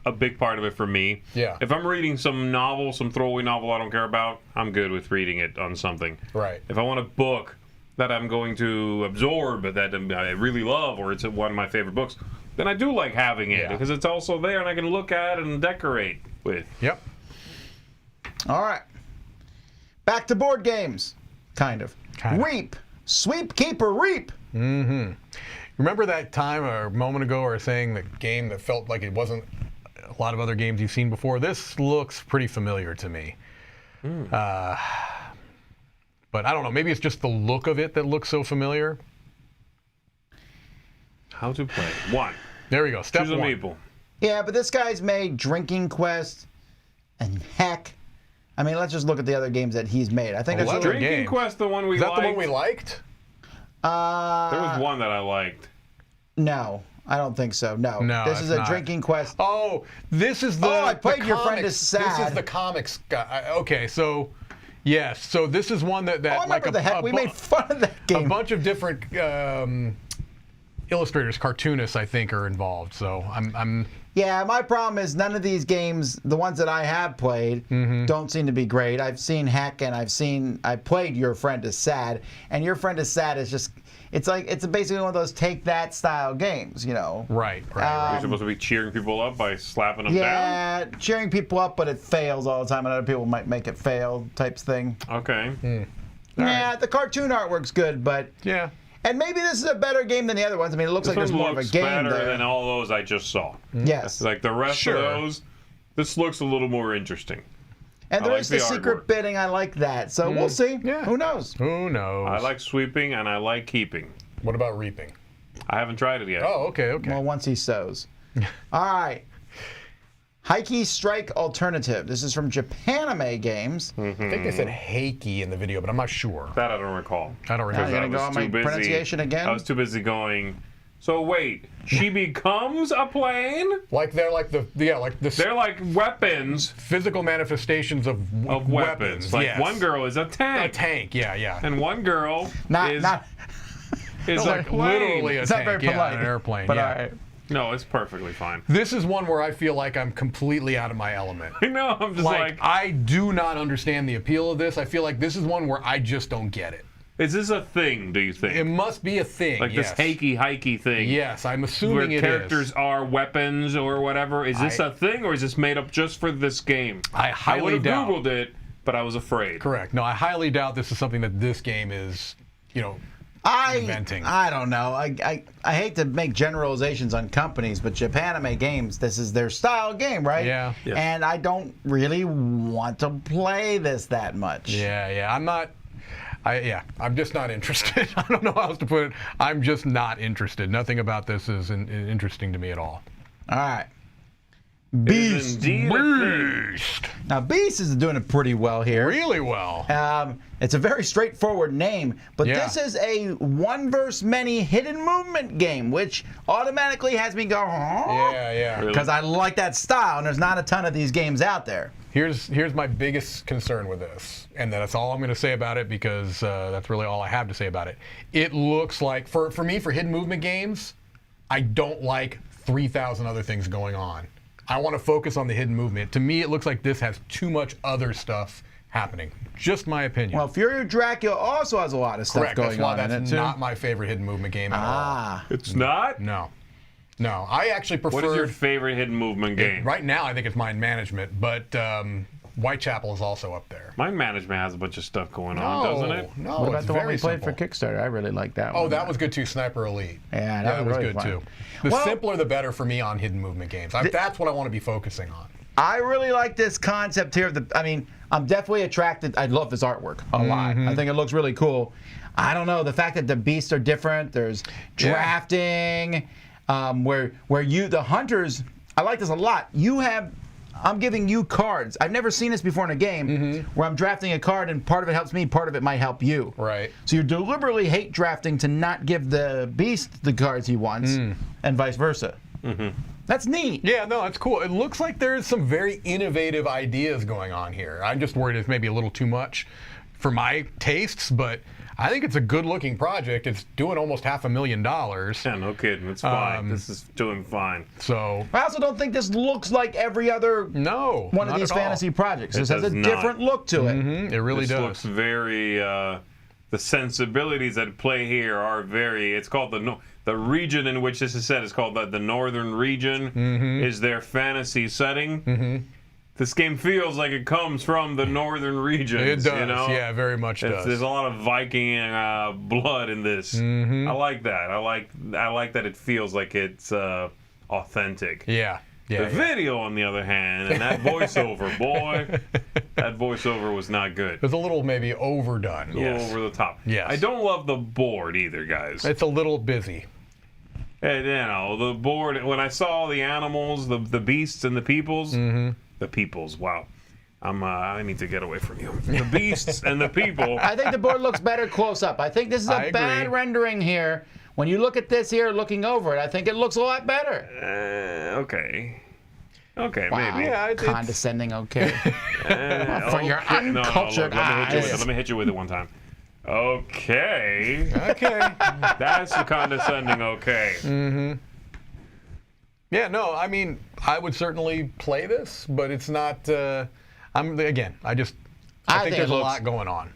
a big part of it for me. Yeah. If I'm reading some novel, some throwaway novel I don't care about, I'm good with reading it on something. Right. If I want a book that I'm going to absorb, that I really love, or it's one of my favorite books, then I do like having it because it's also there and I can look at and decorate with. Yep. All right. Back to board games. Kind of. Reap. Sweep, keep, or reap. Remember that time or a moment ago or saying the game that felt like it wasn't a lot of other games you've seen before? This looks pretty familiar to me. But I don't know. Maybe it's just the look of it that looks so familiar. How to play. 1. There we go. Step Choose a 1. meeple. Yeah, but this guy's made Drinking Quest and Heck. I mean, let's just look at the other games that he's made. I think that's Drinking Drinking Quest, the one we liked. Is that the one we liked? There was one that I liked. No, I don't think so. No. No, This is it's a not. Drinking Quest. Oh, this is the. I played the Your Friend comics. is Sad. This is the comics guy. Okay, so yes, so this is one that I remember the Heck. We made fun of that a game. bunch of different illustrators, cartoonists, I think, are involved. So I'm. Yeah, my problem is none of these games, the ones that I have played, don't seem to be great. I've seen Heck and I played Your Friend is Sad, and Your Friend is Sad is just, it's basically one of those take that style games, you know. Right. You're supposed to be cheering people up by slapping them down? Yeah, cheering people up, but it fails all the time, and other people might make it fail types thing. Okay. Yeah, the cartoon artwork's good, but Yeah. and maybe this is a better game than the other ones. I mean, it looks like This there's one more of a looks game better there. than all those I just saw. Yes, Like the rest Sure. of those, this looks a little more interesting. and I there like is the the secret artwork. bidding. I like that. So we'll see. Yeah. Who knows? Who knows? I like sweeping and I like keeping. What about reaping? I haven't tried it yet. Oh, okay. Well, once he sows. All right. Heiki Strike Alternative. This is from Japanime Games. I think they said Heiki in the video, but I'm not sure. That I don't recall. I don't Now remember. you're I gonna go on was my too busy. pronunciation again? I was too busy going. So wait, she becomes a plane? Like they're like the They're like weapons physical manifestations of weapons. Like yes. one girl is a A tank, tank, yeah. and one girl Not is not. a Like plane. literally a It's not tank, very polite. an airplane. But yeah. all right. No, it's perfectly fine. This is one where I feel like I'm completely out of my element. I know. I'm just like, I do not understand the appeal of this. I feel like this is one where I just don't get it. is this a thing? Do you think? It must be a thing. Like yes. this Heiki thing? Yes, I'm Where assuming it characters is. are weapons or whatever. Is this a thing, or is this made up just for this game? I I highly would have doubt. Googled it, but I was afraid. Correct. No, I highly doubt this is something that this game is, inventing. I don't know. I hate to make generalizations on companies, but Japanime Games, this is their style game, right? Yeah. Yes. And I don't really want to play this that much. Yeah. I'm just not interested. I don't know how else to put it. I'm just not interested. Nothing about this is interesting to me at all. All right. It is Bbeast. indeed a thing. Now, Bbeast is doing it pretty well here. Really well. It's a very straightforward name, but Yeah. this is a one versus many hidden movement game, which automatically has me go, Yeah. because I like that style, and there's not a ton of these games out there. Here's my biggest concern with this, and that's all I'm going to say about it because that's really all I have to say about it. It looks like, for me, for hidden movement games, I don't like 3,000 other things going on. I want to focus on the hidden movement. To me, it looks like this has too much other stuff happening. Just my opinion. Well, Fury of Dracula also has a lot of stuff Correct. going That's why on in it, that's too. not my favorite hidden movement game at all. It's not? No. I actually prefer. What is your favorite hidden movement game? Right now, I think it's Mind Management, but Whitechapel is also up there. Mind Management has a bunch of stuff going on, doesn't it? No, What about it's the one very we played simple. for Kickstarter? I really like that one. Oh, that was good too. Sniper Elite. Yeah, that was was really good fun. too. The Well- simpler, the better for me on hidden movement games. That's what I want to be focusing on. I really like this concept here. I'm definitely attracted. I love this artwork a lot. I think it looks really cool. I don't know, the fact that the beasts are different. There's drafting, where you, the hunters, I like this a lot. I'm giving you cards. I've never seen this before in a game where I'm drafting a card and part of it helps me, part of it might help you. Right. So you deliberately hate drafting to not give the beast the cards he wants, and vice versa. That's neat. Yeah, no, that's cool. It looks like there's some very innovative ideas going on here. I'm just worried it's maybe a little too much for my tastes, but I think it's a good-looking project. It's doing almost $500,000. Yeah, no kidding. It's fine. This is doing fine. So I also don't think this looks like every other no, one of not these at all. fantasy projects. It This has a does not. different look to it. It really This does. looks very. The sensibilities at play here are very. It's called the region in which this is set is called the Northern Region. Is their fantasy setting. This game feels like it comes from the Northern regions. It does. You know? Yeah, very much does. There's a lot of Viking blood in this. I like that. I like that it feels like it's authentic. Yeah. The video, on the other hand, and that voiceover, boy, that voiceover was not good. It was a little maybe overdone. A little over the top. Yes. I don't love the board either, guys. It's a little busy. And, you know, the board, when I saw the animals, the beasts and the peoples, the peoples, wow. I need to get away from you. The beasts and the people. I think the board looks better close up. I think this is I a bad agree. rendering here. When you look at this here, looking over it, I think it looks a lot better. Okay. Okay, Wow. maybe. Yeah, it's Condescending, okay. For your Okay. No, uncultured look, eyes. let me hit you with it one time. Okay. Okay. That's the condescending okay. Yeah, no, I mean, I would certainly play this, but it's not. I think think there's it a looks- lot going on.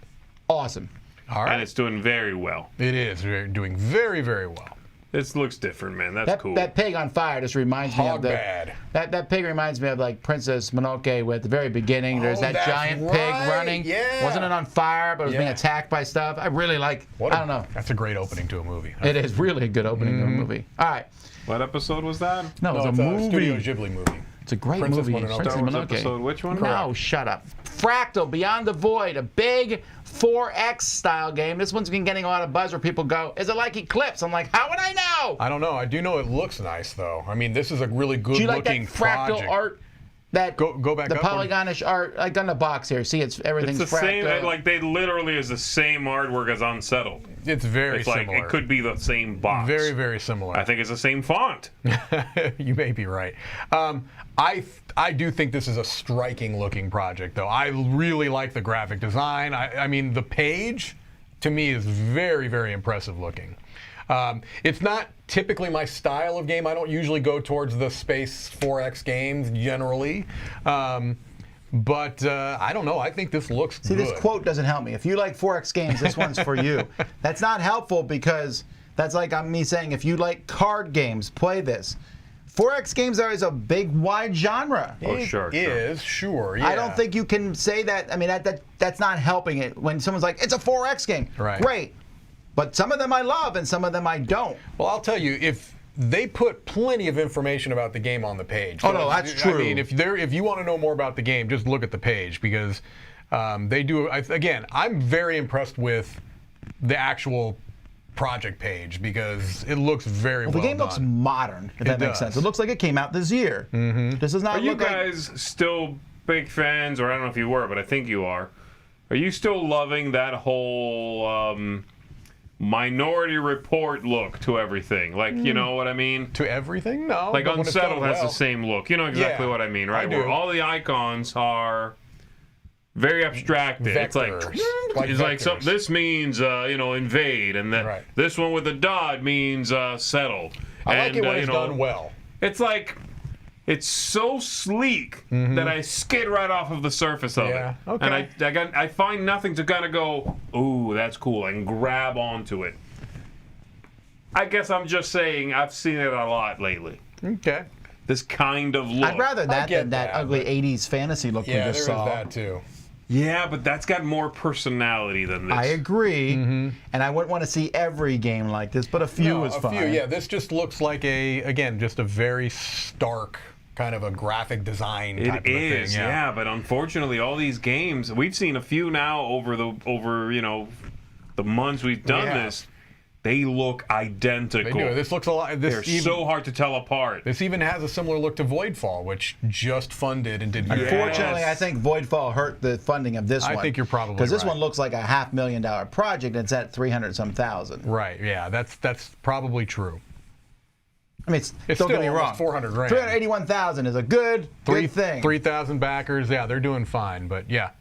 Awesome. All right. And it's doing very well. It is doing very, very well. This looks different, man. That's cool. That pig on fire just reminds me of Hogbad. that pig reminds me of like Princess Mononoke with the very beginning. There's Oh, that that's giant pig right. running. Yeah. Wasn't it on fire, but it was being Yeah. attacked by stuff. I really like. I don't know. That's a great opening to a movie. It is really a good opening to a movie. All right. What episode was that? No, No, it's it's a a Studio movie. Ghibli movie. It's a great Princess movie. Mononoke. Princess Star Wars Mononoke. episode, which one? No, shut up. Fractal, Beyond the Void, a big 4X style game. This one's been getting a lot of buzz where people go, is it like Eclipse? I'm like, how would I know? I don't know. I do know it looks nice, though. I mean, this is a really good Do you like that looking fractal project. art? That Go back the up. polygonish art, like on the box here. See, it's everything's It's the fractal. same, like they literally is the same artwork as Unsettled. It's very It's like similar. it could be the same box. Very, very similar. I think it's the same font. You may be right. I do think this is a striking looking project, though. I really like the graphic design. I mean, the page, to me, is very, very impressive looking. It's not typically my style of game. I don't usually go towards the Space 4X games generally. But I don't know. I think this looks See, good. this quote doesn't help me. If you like 4X games, this one's for you. That's not helpful because that's like me saying if you like card games, play this. 4X games is a big, wide genre. Oh, sure. Sure. Yeah. I don't think you can say that. I mean, that's not helping it. When someone's like, it's a 4X game. Right. Great. But some of them I love and some of them I don't. Well, I'll tell you, if they put plenty of information about the game on the page. Oh, no, that's true. I mean, if you want to know more about the game, just look at the page because they do. Again, I'm very impressed with the actual project page because it looks very well The game done. looks modern, if that makes does. sense. It looks like it came out this year. This does not Are you look like... guys still big fans, or I don't know if you were, but I think you are you still loving that whole Minority Report look to everything? Like, you know what I mean? To everything? No. Like but when it's done Unsettled has well. the same look. You know exactly what I mean, right? I do. Where all the icons are very abstracted. Vectors. It's like so, this means invade, and then this one with the dot means settle. I like it when it's done well. It's like it's so sleek that I skid right off of the surface of it. Okay. And I find nothing to kind of go, ooh, that's cool, and grab onto it. I guess I'm just saying I've seen it a lot lately. Okay. This kind of look. I'd rather that than that ugly 80s fantasy look we just saw. Yeah, there is that too. Yeah, but that's got more personality than this. I agree, and I wouldn't want to see every game like this, but a few is fine. A few, yeah. This just looks like just a very stark kind of a graphic design type of thing. Yeah, but unfortunately, all these games, we've seen a few now over the months we've done this. They look identical. They do. This looks a lot. They're so hard to tell apart. This even has a similar look to Voidfall, which just funded and did very well. Unfortunately, I think Voidfall hurt the funding of this one. I think you're probably because this right. one looks like a $500,000 project, and it's at 300-some thousand. Right. Yeah. That's probably true. I mean, don't get me wrong. 400 grand. 381,000 is a good thing. 3,000 backers. Yeah, they're doing fine. But yeah.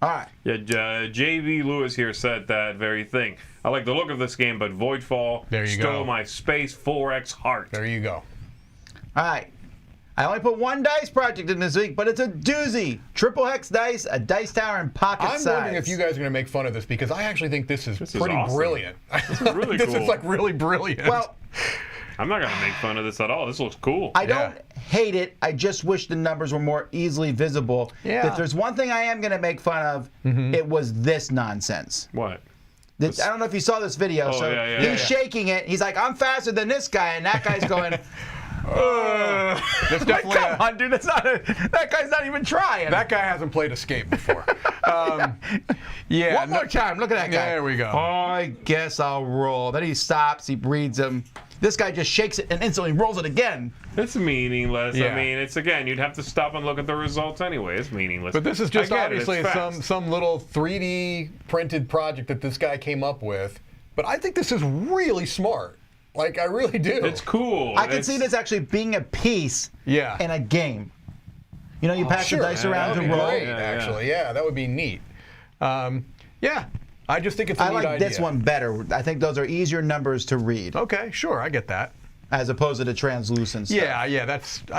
All right. Yeah, J.V. Lewis here said that very thing. I like the look of this game, but Voidfall stole my Space 4X heart. There you go. All right. I only put one dice project in this week, but it's a doozy. Triple Hex Dice, a dice tower, and pocket size. I'm wondering if you guys are going to make fun of this, because I actually think this is pretty awesome. brilliant. This is really cool. This is like really brilliant. Well, I'm not going to make fun of this at all. This looks cool. I don't hate it. I just wish the numbers were more easily visible. Yeah. If there's one thing I am going to make fun of, it was this nonsense. What? I don't know if you saw this video. He's shaking it. He's like, I'm faster than this guy. And that guy's going, That's definitely come on, dude. That guy's not even trying. That guy hasn't played Escape before. One more time. Look at that guy. There we go. I guess I'll roll. Then he stops. He reads him. This guy just shakes it and instantly rolls it again. It's meaningless. Yeah. I mean, it's again, you'd have to stop and look at the results anyway. It's meaningless. But this is just obviously fast. some little 3D printed project that this guy came up with. But I think this is really smart. Like, I really do. It's cool. I can see this actually being a piece in a game. You know, you pass the dice around to roll. Great, actually. Yeah, that would be neat. Yeah, I just think it's a I neat like idea. this one better. I think those are easier numbers to read. Okay, sure, I get that. As opposed to the translucent stuff. Yeah, I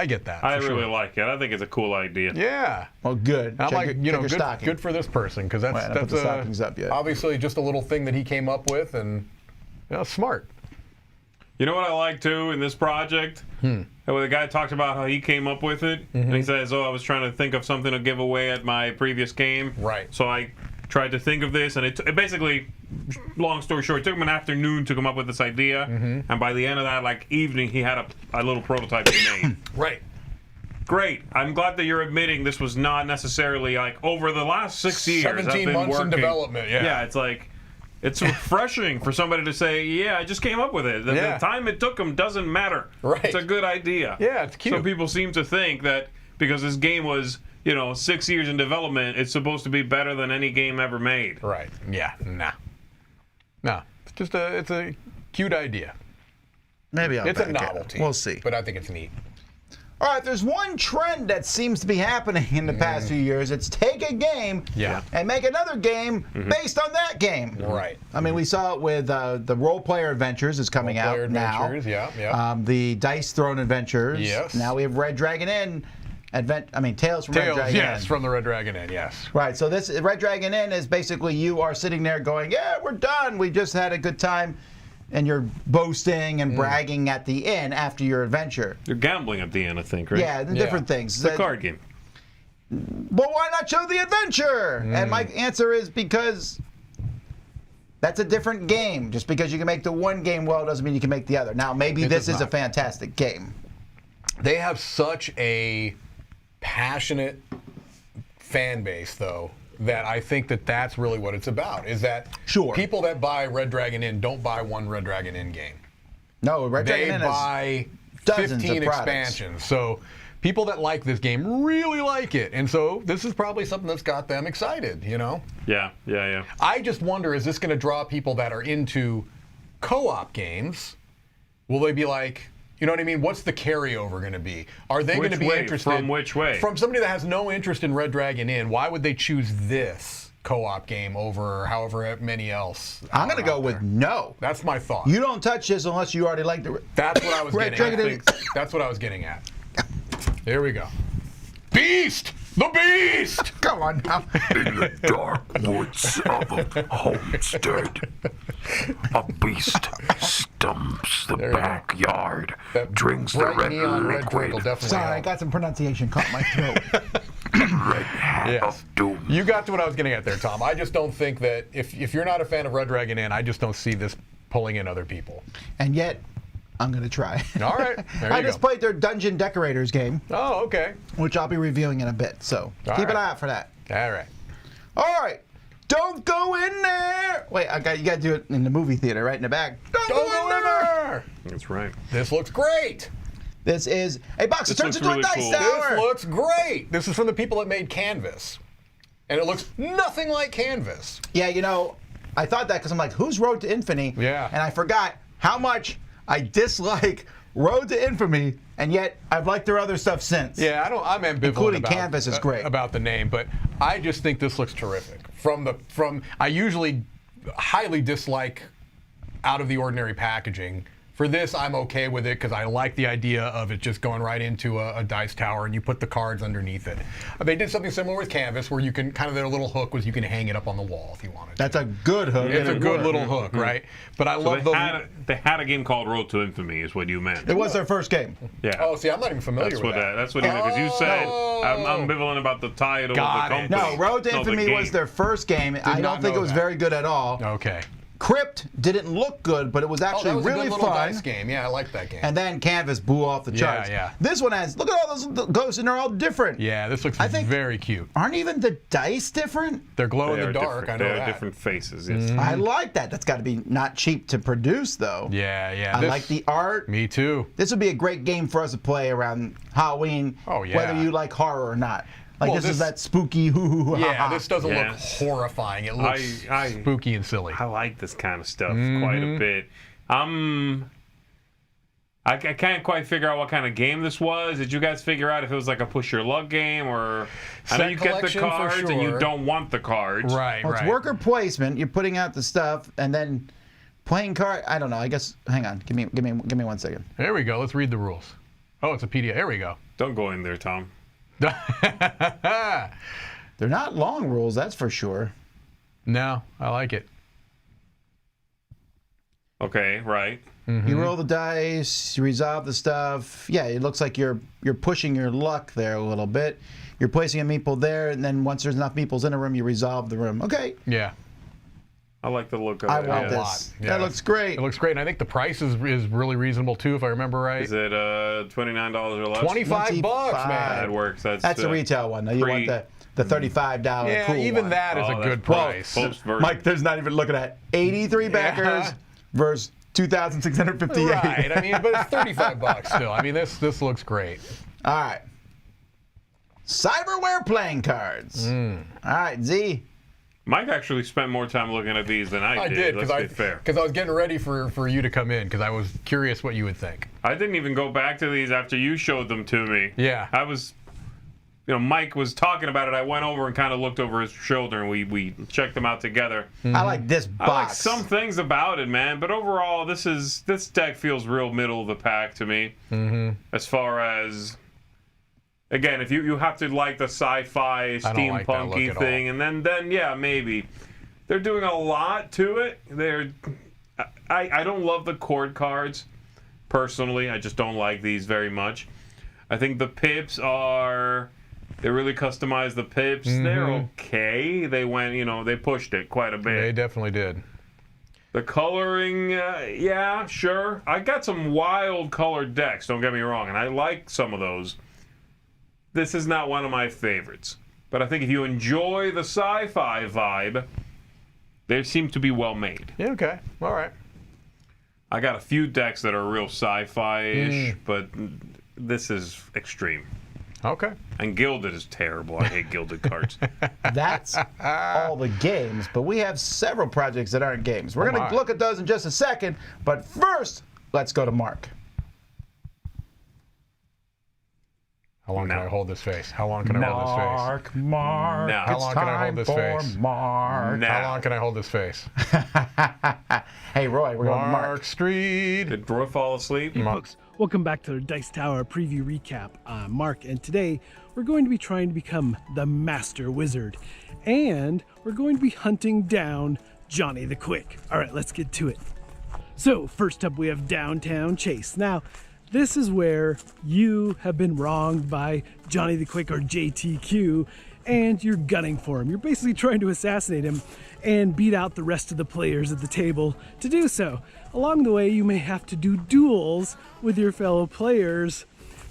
get that. I for really sure. like it. I think it's a cool idea. Yeah. Well, good. I'm Check like, your stocking. good for this person, because that's Wait, I haven't put the stockings up yet. Obviously just a little thing that he came up with, and smart. You know what I like too in this project? When the guy talked about how he came up with it, and he says, "Oh, I was trying to think of something to give away at my previous game." Right. So I tried to think of this, and it basically, long story short, it took him an afternoon to come up with this idea, and by the end of that evening, he had a little prototype he made. Right. Great. I'm glad that you're admitting this was not necessarily over the last 6 years. 17 months in development. Yeah, it's like. It's refreshing for somebody to say, yeah, I just came up with it. The time it took them doesn't matter. Right. It's a good idea. Yeah, it's cute. So people seem to think that because this game was, 6 years in development, it's supposed to be better than any game ever made. Right. Yeah. Nah. No. It's a cute idea. Maybe I'll It's a back it. novelty. We'll see. But I think it's neat. All right, there's one trend that seems to be happening in the past few years. It's take a game and make another game based on that game. Right. I mean, we saw it with the Role Player Adventures is coming out now. Adventures, yeah. The Dice Throne Adventures. Yes. Now we have Red Dragon Inn. Tales from Red Dragon Inn. From the Red Dragon Inn, yes. Right, so this Red Dragon Inn is basically you are sitting there going, yeah, we're done. We just had a good time. And you're boasting and bragging at the inn after your adventure. You're gambling at the end, I think, right? Yeah, different things. It's a card game. But why not show the adventure? And my answer is because that's a different game. Just because you can make the one game well doesn't mean you can make the other. Now, maybe this is a fantastic game. They have such a passionate fan base, though, that I think that's really what it's about. Is that people that buy Red Dragon Inn don't buy one Red Dragon Inn game. No, Red Dragon Inn they buy dozens 15 of products. expansions. So people that like this game really like it, and so this is probably something that's got them excited, you know? Yeah. I just wonder, is this going to draw people that are into co-op games? Will they be like, you know what I mean? What's the carryover going to be? Are they going to be interested? From which way? From somebody that has no interest in Red Dragon Inn, why would they choose this co-op game over however many else? I'm going to go with no. That's my thought. You don't touch this unless you already like the. That's what I was Red getting Dragon at. That's what I was getting at. Here we go. Bbeast! The Bbeast! Come on now. In the dark woods of a homestead, a beast stumps the backyard, drinks the Bright red neon red drink will liquid, definitely Sorry, I help. got some pronunciation caught in my throat. red hat Yes. of doom. You got to what I was getting at there, Tom. I just don't think that if you're not a fan of Red Dragon Inn, I just don't see this pulling in other people. And yet, I'm going to try. All right. There I you just go. played their Dungeon Decorators game, Oh, okay. which I'll be reviewing in a bit. So All keep an right. eye out for that. All right. All right. Don't go in there. Wait, you got to do it in the movie theater, right in the back. Don't Go go in there. That's right. This looks great. This is a box that turns This into looks a really dice cool. tower. This looks great. This is from the people that made Canvas. And it looks nothing like Canvas. Yeah, you know, I thought that because I'm like, who's Road to Infamy? Yeah. And I forgot how much I dislike Road to Infamy, and yet I've liked their other stuff since. Yeah, I'm ambivalent Including about, Canvas is great. About the name, but I just think this looks terrific. I usually highly dislike out of the ordinary packaging. For this, I'm okay with it because I like the idea of it just going right into a dice tower and you put the cards underneath it. They did something similar with Canvas where you can, kind of their little hook was you can hang it up on the wall if you wanted to. That's a good hook. It's a and it good worked. little hook, right? But I So love they had a game called Road to Infamy, is what you meant. It was their first game. Yeah. Oh, see, I'm not even familiar That's with what that. that's what he meant, because you said I'm ambivalent about the title Got of it. the company. No, Road to the Infamy was game. their first game. I not don't think know it was that. very good at all. Okay. Crypt didn't look good, but it was Oh, actually that was a really good little fun. dice game. Yeah, I like that game. And then Canvas blew off the charts. yeah. This one has, look at all those ghosts, and they're all different. Yeah, this looks I think- very cute. Aren't even the dice different? They're glow They in the are dark. different. I know They that. are different faces. Yes. I like that. That's got to be not cheap to produce, though. Yeah. I like the art. Me too. This would be a great game for us to play around Halloween, Oh, yeah. whether you like horror or not. Like, Well, this is this- that spooky hoo-hoo-ha-ha. Yeah, this doesn't look Yes. horrifying. It looks I- spooky and silly. I like this kind of stuff quite a bit. I can't quite figure out what kind of game this was. Did you guys figure out if it was like a push your luck game or? I know Set you get the collection for cards and you sure. don't want the cards. Right, Well, it's right. worker placement. You're putting out the stuff, and then playing card. I don't know. I guess. Hang on. Give me 1 second. There we go. Let's read the rules. Oh, it's a PDF. There we go. Don't go in there, Tom. They're not long rules, that's for sure. No, I like it. Okay, right. You roll the dice, you resolve the stuff. Yeah, it looks like you're pushing your luck there a little bit. You're placing a meeple there, and then once there's enough meeples in a room, you resolve the room. Okay, Yeah, I like the look of I it. want yeah. this. lot. Yeah. That looks great. it looks great. And I think the price is really reasonable too, if I remember right. Is it $29 or less? 25 bucks, $25. man. That works. That's a retail one. Now you want the $35 Yeah, cool even one. that is Oh, a that's good cool. price. Post version. Mike, there's not even looking at 83 backers versus 2,658. Right. I mean, but it's 35 bucks still. I mean, this looks great. All right. Cyberware playing cards. All right, Z. Mike actually spent more time looking at these than I did. Let's be fair. because I was getting ready for you to come in because I was curious what you would think. I didn't even go back to these after you showed them to me. Yeah. I was, Mike was talking about it. I went over and kind of looked over his shoulder, and we checked them out together. I like this box. I like some things about it, man, but overall, this deck feels real middle of the pack to me. As far as, again, if you have to like the sci-fi I don't like that look steampunky at thing, and then yeah, maybe they're doing a lot to it. I don't love the chord cards personally. I just don't like these very much. I think the pips they really customized the pips. They're okay. They went, they pushed it quite a bit. They definitely did. The coloring, yeah, sure. I got some wild colored decks, don't get me wrong, and I like some of those. This is not one of my favorites. But I think if you enjoy the sci-fi vibe, they seem to be well made. Yeah, okay. All right. I got a few decks that are real sci-fi-ish, but this is extreme. Okay. And Gilded is terrible. I hate Gilded cards. That's all the games, but we have several projects that aren't games. We're going to look at those in just a second, but first, let's go to Mark. How long can I hold this face? How long can I hold this face? Mark. No. How long can I hold this face? Mark. No. How long can I hold this face? Hey, Roy, we're going to Mark. Street. Did Roy fall asleep? Folks, welcome back to the Dice Tower preview recap. I'm Mark, and today we're going to be trying to become the Master Wizard, and we're going to be hunting down Johnny the Quick. All right, let's get to it. So first up, we have Downtown Chase. Now, this is where you have been wronged by Johnny the Quick, or JTQ, and you're gunning for him. You're basically trying to assassinate him and beat out the rest of the players at the table to do so. Along the way, you may have to do duels with your fellow players,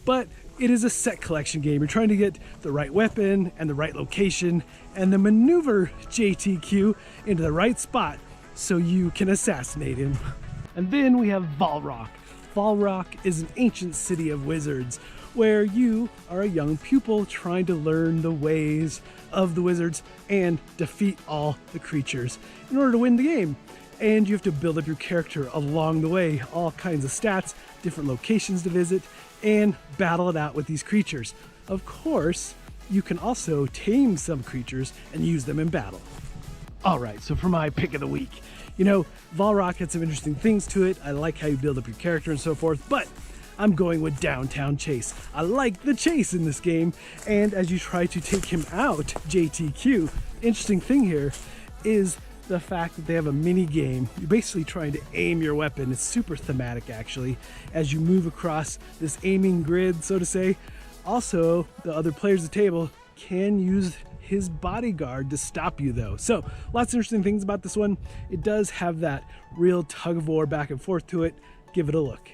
but it is a set collection game. You're trying to get the right weapon and the right location and then maneuver JTQ into the right spot so you can assassinate him. And then we have Valrock. Valrock is an ancient city of wizards where you are a young pupil trying to learn the ways of the wizards and defeat all the creatures in order to win the game. And you have to build up your character along the way, all kinds of stats, different locations to visit, and battle it out with these creatures. Of course, you can also tame some creatures and use them in battle. All right, so for my pick of the week, you know, Valrock had some interesting things to it. I like how you build up your character and so forth, but I'm going with Downtown Chase. I like the chase in this game, and as you try to take him out, JTQ, interesting thing here is the fact that they have a mini game. You're basically trying to aim your weapon. It's super thematic, actually, as you move across this aiming grid, so to say. Also, the other players at the table can use his bodyguard to stop you, though. So lots of interesting things about this one. It does have that real tug of war back and forth to it. Give it a look.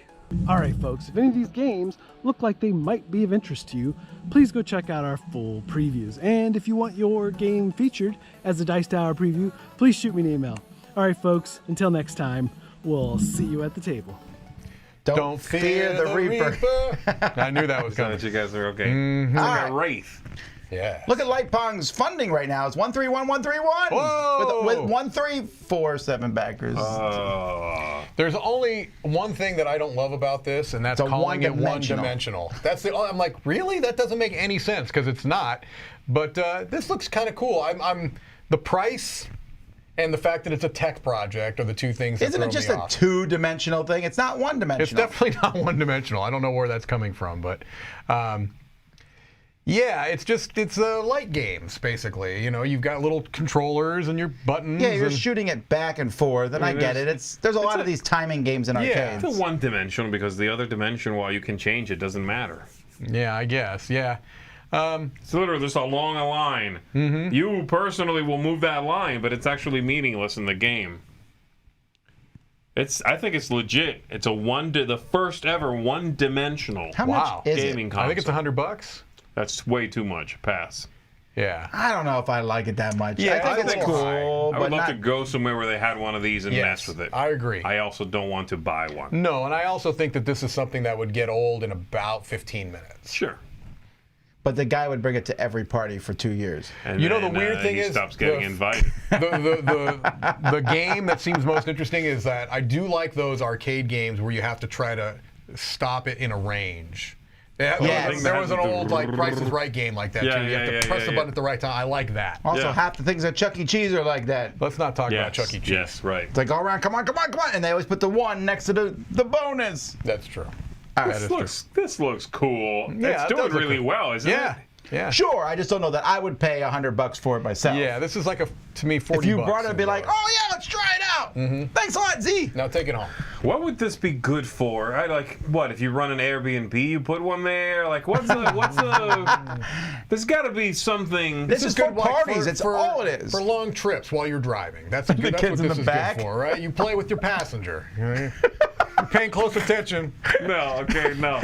All right, folks, if any of these games look like they might be of interest to you, please go check out our full previews. And if you want your game featured as a Dice Tower preview, please shoot me an email. All right, folks, until next time, we'll see you at the table. Don't fear the Reaper. I knew that was So coming. that you guys are okay. Mm-hmm. It's like a wraith. Yeah. Look at Light Pong's funding right now. It's 131131. Whoa! With 1347 backers. There's only one thing that I don't love about this, and that's It's a calling it one-dimensional. one-dimensional. That's the. I'm like, really? That doesn't make any sense because it's not. But this looks kind of cool. I'm the price and the fact that it's a tech project are the two things that Isn't throw it just me a off. two-dimensional thing? It's not one-dimensional. It's definitely not one-dimensional. I don't know where that's coming from, but. Yeah, it's light games basically. You know, you've got little controllers and your buttons. Yeah, you're and, shooting it back and forth, and I get it. There's a lot of these timing games in arcades. It's a one-dimensional because the other dimension, while you can change it, doesn't matter. Yeah, I guess. Yeah. It's literally just along a line. Mm-hmm. You personally will move that line, but it's actually meaningless in the game. I think it's legit. It's the first ever one-dimensional How Wow. much is gaming it? console. I think it's $100. That's way too much. Pass. Yeah. I don't know if I like it that much. Yeah, I think I it's think cool, I but would love not. to go somewhere where they had one of these and mess with it. I agree. I also don't want to buy one. No, and I also think that this is something that would get old in about 15 minutes. Sure. But the guy would bring it to every party for 2 years. And You know, then, the weird thing he is stops getting the- invited. The game that seems most interesting is that I do like those arcade games where you have to try to stop it in a range. Yes. There was an old like Price is Right game like that Yeah, too. You have to press the button at the right time. I like that. Also, Yeah. half the things at Chuck E. Cheese are like that. Let's not talk about Chuck E. Cheese. Yes, right. It's like, go around, come on, come on, come on. And they always put the one next to the bonus. That's true. This looks cool. Yeah, it's it doing does look really cool. well, isn't Yeah. it? Yeah. Sure, I just don't know that I would pay $100 for it myself. Yeah, this is like to me 40 If you bucks brought it, is I'd be like, what- oh yeah, let's try it out. Thanks a lot, Z. Now take it home. What would this be good for? What if you run an Airbnb, you put one there? Like, what's the? There's got to be something. This is for parties. It's all it is. For long trips while you're driving. That's good. That's kids what in this the is back. good for, right? You play with your passenger. You're paying close attention. No, okay, no,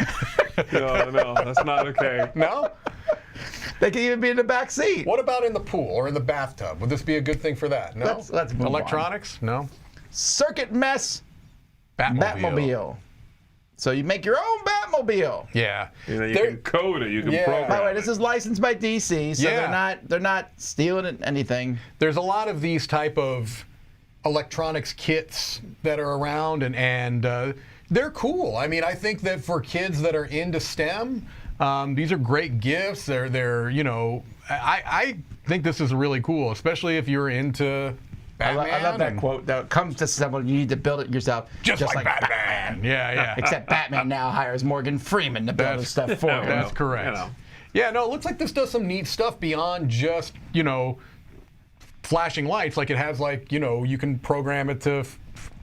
that's not okay. No? They can even be in the back seat. What about in the pool or in the bathtub? Would this be a good thing for that? No. Let's move on. Electronics? No. CircuitMess Batmobile. So you make your own Batmobile. Yeah. You know, you can code it. You can program. By the way, this is licensed by DC, so they're not stealing anything. There's a lot of these type of electronics kits that are around, and they're cool. I mean, I think that for kids that are into STEM, these are great gifts. They're you know, I think this is really cool, especially if you're into Batman. I love that quote. That comes to someone, you need to build it yourself. Just like Batman. Yeah. Except Batman now hires Morgan Freeman to build his stuff for him. That's correct. You know. Yeah, no, it looks like this does some neat stuff beyond just, you know, flashing lights. Like it has, like, you know, you can program it to,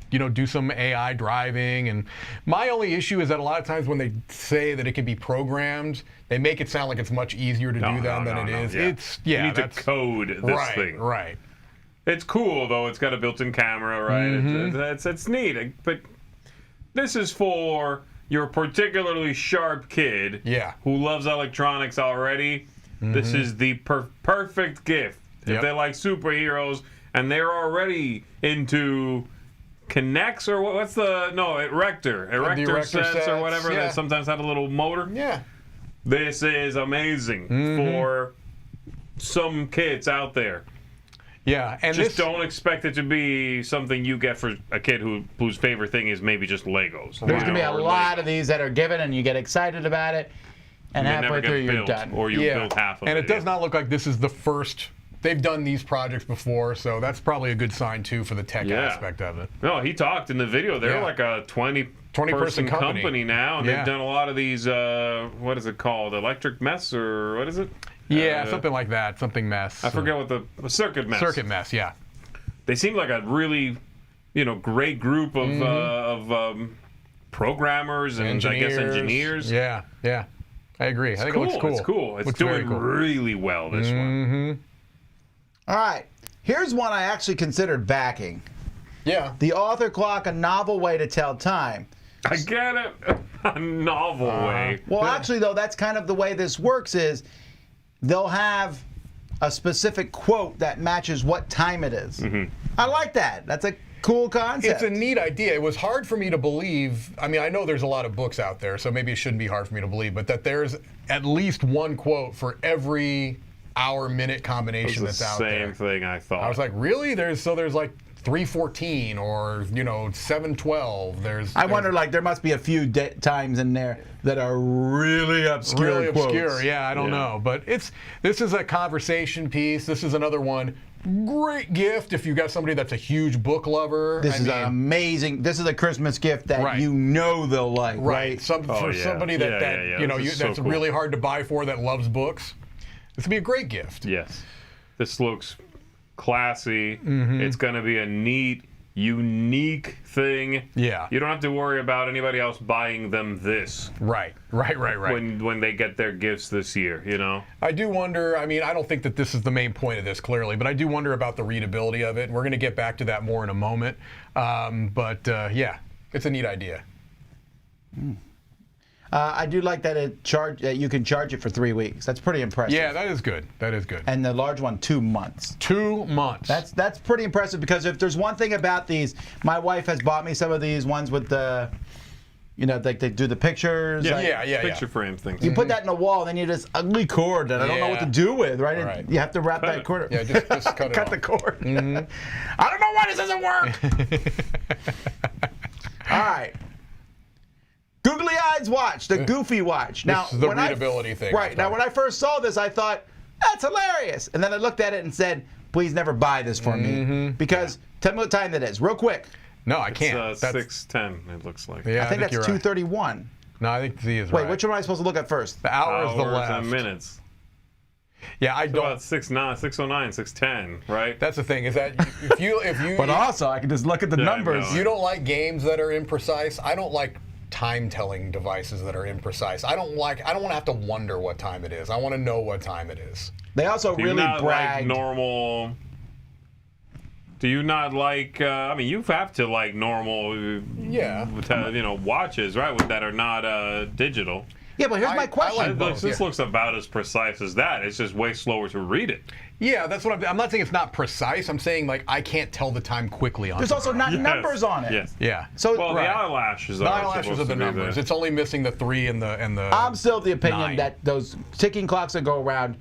you know, do some AI driving. And my only issue is that a lot of times when they say that it can be programmed, they make it sound like it's much easier to do that than it is. It's you need to code this thing. Right. It's cool though. It's got a built-in camera, right? It's neat. But this is for your particularly sharp kid, who loves electronics already. This is the perfect gift. If they like superheroes and they're already into Kinects or what's the Erector sets or whatever that sometimes have a little motor. Yeah. This is amazing for some kids out there. Yeah, and just don't expect it to be something you get for a kid whose favorite thing is maybe just Legos. There's going to be a lot of these that are given, and you get excited about it, and halfway through you're done. Or you build half of it. And it does not look like this is the first. They've done these projects before, so that's probably a good sign, too, for the tech aspect of it. No, he talked in the video. They're like a 20-person company now, and they've done a lot of these, what is it called, Electric Mess, or what is it? Yeah, something like that, something mess. I forget what the CircuitMess. CircuitMess, yeah. They seem like a really, great group of programmers and engineers. I guess engineers. Yeah, I agree. I think it looks cool. It's cool. It's looks doing cool. really well, this one. All right, here's one I actually considered backing. Yeah. The Author Clock, a novel way to tell time. I get it. A novel way. Well, actually, though, that's kind of the way this works is they'll have a specific quote that matches what time it is. I like that. That's a cool concept. It's a neat idea. It was hard for me to believe. I mean, I know there's a lot of books out there, so maybe it shouldn't be hard for me to believe, but that there's at least one quote for every hour-minute combination that's out there. Same thing I thought. I was like, really? There's like 3:14 or 7:12. I wonder, like, there must be a few times in there that are really obscure. Really quotes. obscure, yeah. I don't know, but this is a conversation piece. This is another one. Great gift if you got somebody that's a huge book lover. This is amazing. This is a Christmas gift that you know they'll like, right? For somebody that's cool. really hard to buy for that loves books. This would be a great gift. Yes. This looks classy. It's going to be a neat, unique thing. Yeah. You don't have to worry about anybody else buying them this. Right. When they get their gifts this year, I do wonder, I mean, I don't think that this is the main point of this, clearly, but I do wonder about the readability of it. We're going to get back to that more in a moment. Yeah, it's a neat idea. I do like that you can charge it for 3 weeks. That's pretty impressive. Yeah, that is good. And the large one, 2 months. 2 months. That's pretty impressive because if there's one thing about these, my wife has bought me some of these ones with the, like they do the pictures. Yeah. Picture frame things. You put that in a wall, and then you just ugly cord that I don't know what to do with, right? You have to wrap that cord. Yeah, just cut it cut off. the cord. I don't know why this doesn't work. All right. Googly Eyes Watch, the Goofy Watch. Now, this is the readability thing. Right. Now, when I first saw this, I thought, that's hilarious. And then I looked at it and said, please never buy this for me. Because tell me what time that is, real quick. No, I can't. It's 6:10, it looks like. Yeah, I think that's 2:31. No, I think Z is right. Wait, which one am I supposed to look at first? The hour is the Hours left. and minutes. Yeah, I It's don't. about 6:09, 6:10, right? That's the thing, is that if you But also, I can just look at the numbers. no. you don't like games that are imprecise, I don't like time-telling devices that are imprecise. I don't want to have to wonder what time it is. I want to know what time it is. They also Do you really not bragged. like normal? Do you not like? I mean, you have to like normal. Yeah. Watches, right? That are not digital. Yeah, but here's my question. This looks about as precise as that. It's just way slower to read it. Yeah, that's what I'm not saying it's not precise. I'm saying, like, I can't tell the time quickly on There's it. also not numbers on it. Yes. Yeah. So Well, the eyelashes are The eyelashes supposed are the to be numbers. there. It's only missing the 3 and the. I'm still of the opinion 9. that those ticking clocks that go around,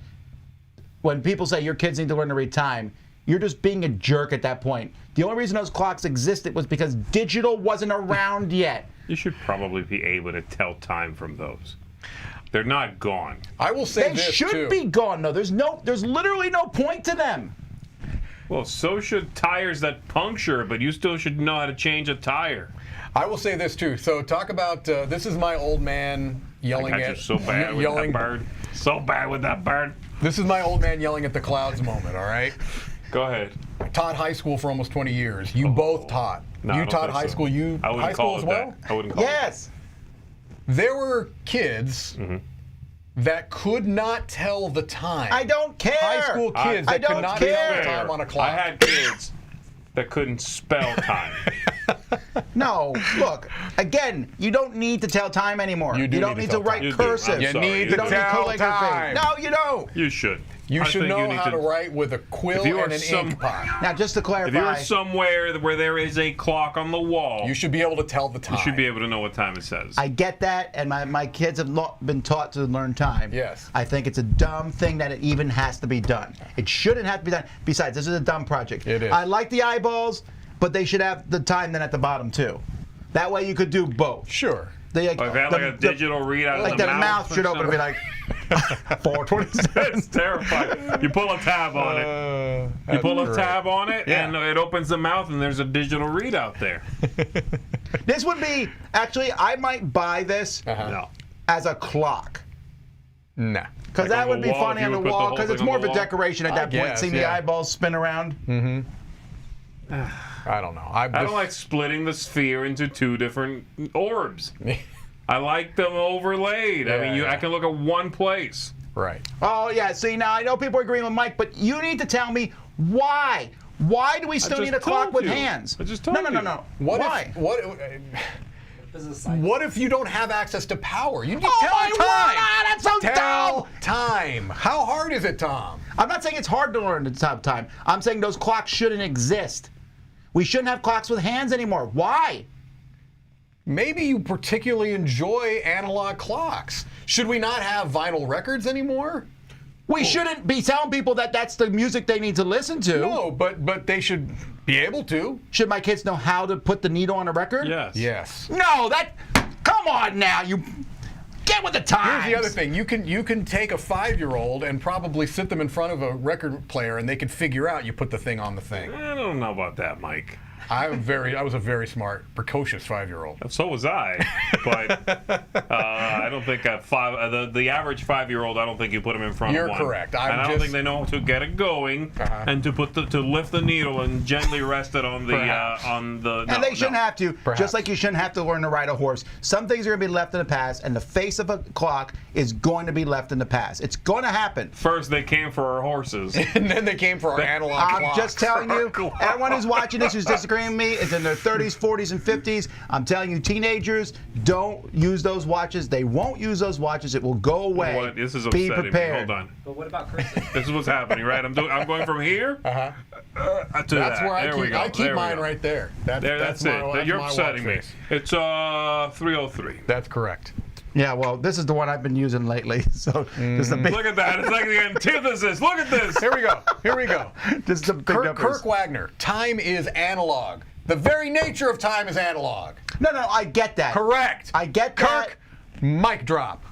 when people say your kids need to learn to read time, you're just being a jerk at that point. The only reason those clocks existed was because digital wasn't around yet. You should probably be able to tell time from those. They're not gone. I will say They this should too. be gone though. There's literally no point to them. Well, so should tires that puncture, but you still should know how to change a tire. I will say this too. So talk about this is my old man yelling I got at you so bad with that bird. So bad with that bird. This is my old man yelling at the clouds moment. All right. Go ahead. Taught high school for almost 20 years. You both taught. No, I You don't taught think high so. school. You I wouldn't high school call as it well. that. I wouldn't call Yes. There were kids that could not tell the time. I don't care. High school kids I that could don't not care. tell the it. time on a clock. I had kids that couldn't spell time. No, look, again, you don't need to tell time anymore. You do don't need need to to tell write time. You do. cursive. I'm You sorry, need you to You don't need tell calligraphy. time. No, you don't. You should. You I should think know need how to write with a quill If you are and an ink pot. Now, just to If clarify, you're somewhere where there is a clock on the wall, You should be able to tell the time. you should be able to know what time it says. I get that, and my kids have not been taught to learn time. Yes. I think it's a dumb thing that it even has to be done. It shouldn't have to be done. Besides, this is a dumb project. It is. I like the eyeballs, but they should have the time then at the bottom too. That way you could do both. Sure. They, Or if you had like a digital readout like in the the mouth or should open and be like 427. It's terrifying. You pull a tab on it. You pull a tab on it, Yeah. and it opens the mouth, and there's a digital readout there. This would be actually. I might buy this No. as a clock. Nah. Because Like that on would the be wall, funny if on you the would put the wall, whole because it's thing more on of a the wall. decoration at that point, guess, seeing the yeah. eyeballs spin around. I don't know. I don't like splitting the sphere into two different orbs. I like them overlaid. I mean, I can look at one place. Right. Oh, yeah, see, now I know people are agreeing with Mike, but you need to tell me why. Why do we still just need a clock told with you. hands? I just told you. No. What Why? What if you don't have access to power? You need to Oh, tell my time. word, that's so Tell dumb. time. How hard is it, Tom? I'm not saying it's hard to learn to have time. I'm saying those clocks shouldn't exist. We shouldn't have clocks with hands anymore. Why? Maybe you particularly enjoy analog clocks. Should we not have vinyl records anymore? We shouldn't be telling people that that's the music they need to listen to. No, but they should be able to. Should my kids know how to put the needle on a record? Yes. Yes. No, come on now, you get with the times. Here's the other thing. You can take a 5-year-old and probably sit them in front of a record player and they can figure out you put the thing on the thing. I don't know about that, Mike. I was a very smart, precocious 5-year-old. So was I, but I don't think the average 5-year-old. I don't think you put them in front You're of one. correct. And I don't think they know to get it going and to lift the needle and gently rest it on the Perhaps. And they shouldn't have to, just like you shouldn't have to learn to ride a horse. Some things are going to be left in the past, and the face of a clock is going to be left in the past. It's going to happen. First, they came for our horses. And then they came for our analog I'm clocks. just telling you, everyone who's watching this who's disagreeing with me is in their 30s, 40s, and 50s. I'm telling you, teenagers, don't use those watches. They won't use those watches. It will go away. What? This is Be upsetting prepared. me. Hold on. But what about cursive? This is what's happening, right? I'm going from here to That's that. where There we go. I keep There we mine go. right there. That's it. You're my upsetting watch me. face. It's 303. That's correct. Yeah, well, this is the one I've been using lately. So this is the big. Look at that. It's like the antithesis. Look at this. Here we go. This is the big numbers. Kirk Wagner. Time is analog. The very nature of time is analog. No, I get that. Correct. I get Kirk. Mic drop.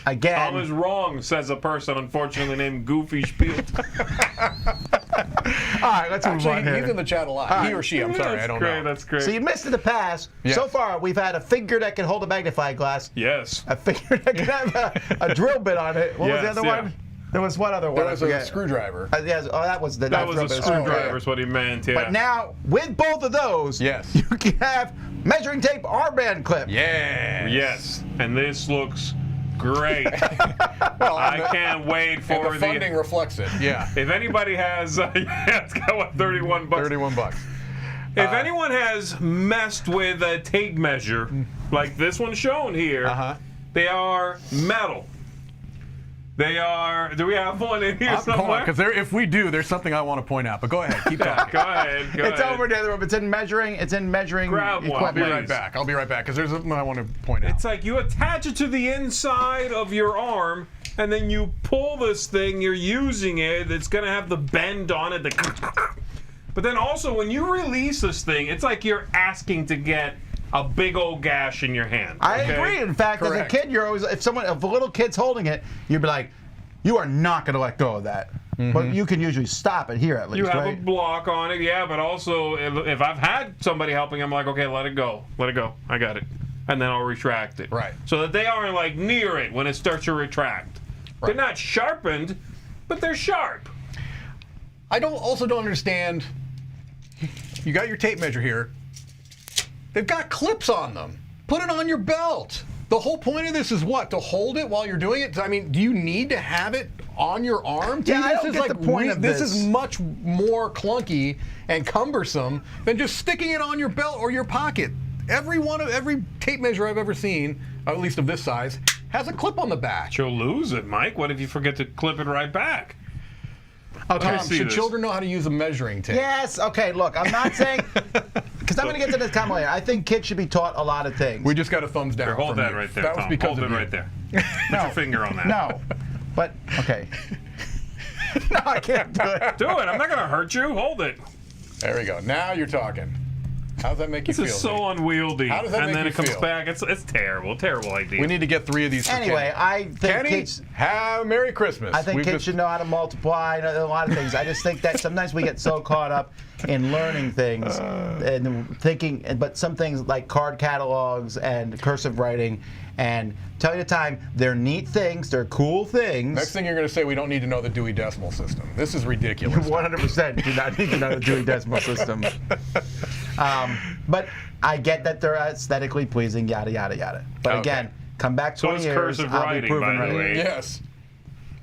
Again. Tom is wrong, says a person unfortunately named Goofy Spiel. All right, let's move on Actually, here. he's in the chat a lot. He or she. I'm sorry. I don't know. That's great. So you missed in the past. Yes. So far, we've had a figure that can hold a magnifying glass, Yes. a figure that can have a drill bit on it. What was the Yes, other yeah. one? There was one other one. There I was a forget. screwdriver. Yes. Oh, that was the. That was drill a bit. screwdriver, is what he meant, yeah. But now, with both of those, Yes. you can have measuring tape armband clip. Yeah. Yes. And this looks great. Well, I can't wait and for the funding reflects it. Yeah. If anybody has, it's got what, $31. $31. If anyone has messed with a tape measure, like this one shown here, They are metal. They are. Do we have one in here Hold on, somewhere? because if we do, there's something I want to point out. But go ahead, keep talking. Go ahead. It's over in the other room. It's in measuring. It's in measuring Grab one, equipment. I'll be right back, because there's something I want to point out. It's like you attach it to the inside of your arm, and then you pull this thing. You're using it. It's gonna have the bend on it. But then also, when you release this thing, it's like you're asking to get a big old gash in your hand. I okay? agree. In fact, Correct. as a kid, you're always if a little kid's holding it, you'd be like, you are not going to let go of that. But you can usually stop it here at least. You have right? a block on it, yeah, but also if I've had somebody helping, I'm like, okay, let it go. I got it. And then I'll retract it. Right. So that they aren't like near it when it starts to retract. Right. They're not sharpened, but they're sharp. I also don't understand. You got your tape measure here. They've got clips on them. Put it on your belt. The whole point of this is what? To hold it while you're doing it? I mean, do you need to have it on your arm? Yeah, I don't get the point of this this. is much more clunky and cumbersome than just sticking it on your belt or your pocket. Every tape measure I've ever seen, at least of this size, has a clip on the back. You'll lose it, Mike. What if you forget to clip it right back? Tom, see should this. children know how to use a measuring tape? Yes. Okay. Look, I'm not saying because I'm going to get to this comment later. I think kids should be taught a lot of things. We just got a thumbs down. Here, hold from that you. right there, That Tom. was because Hold of it you. right there. Put your finger on that. No, but okay. No, I can't do it. Do it. I'm not going to hurt you. Hold it. There we go. Now you're talking. How does that make you This feel? is so Lee? unwieldy. How does that and make then you it comes feel? back. It's terrible. Terrible idea. We need to get 3 of these for Anyway, Kenny. I think Kenny, kids. have Merry Christmas. I think kids should know how to multiply and a lot of things. I just think that sometimes we get so caught up in learning things and thinking, but some things like card catalogs and cursive writing and tell you the time, they're neat things, they're cool things. Next thing you're going to say, we don't need to know the Dewey Decimal System. This is ridiculous. 100% do not need to know the Dewey Decimal System. But I get that they're aesthetically pleasing, yada, yada, yada. But Okay. again, come back So 20 it's years, cursive I'll be writing, proven by the right. way. Yes.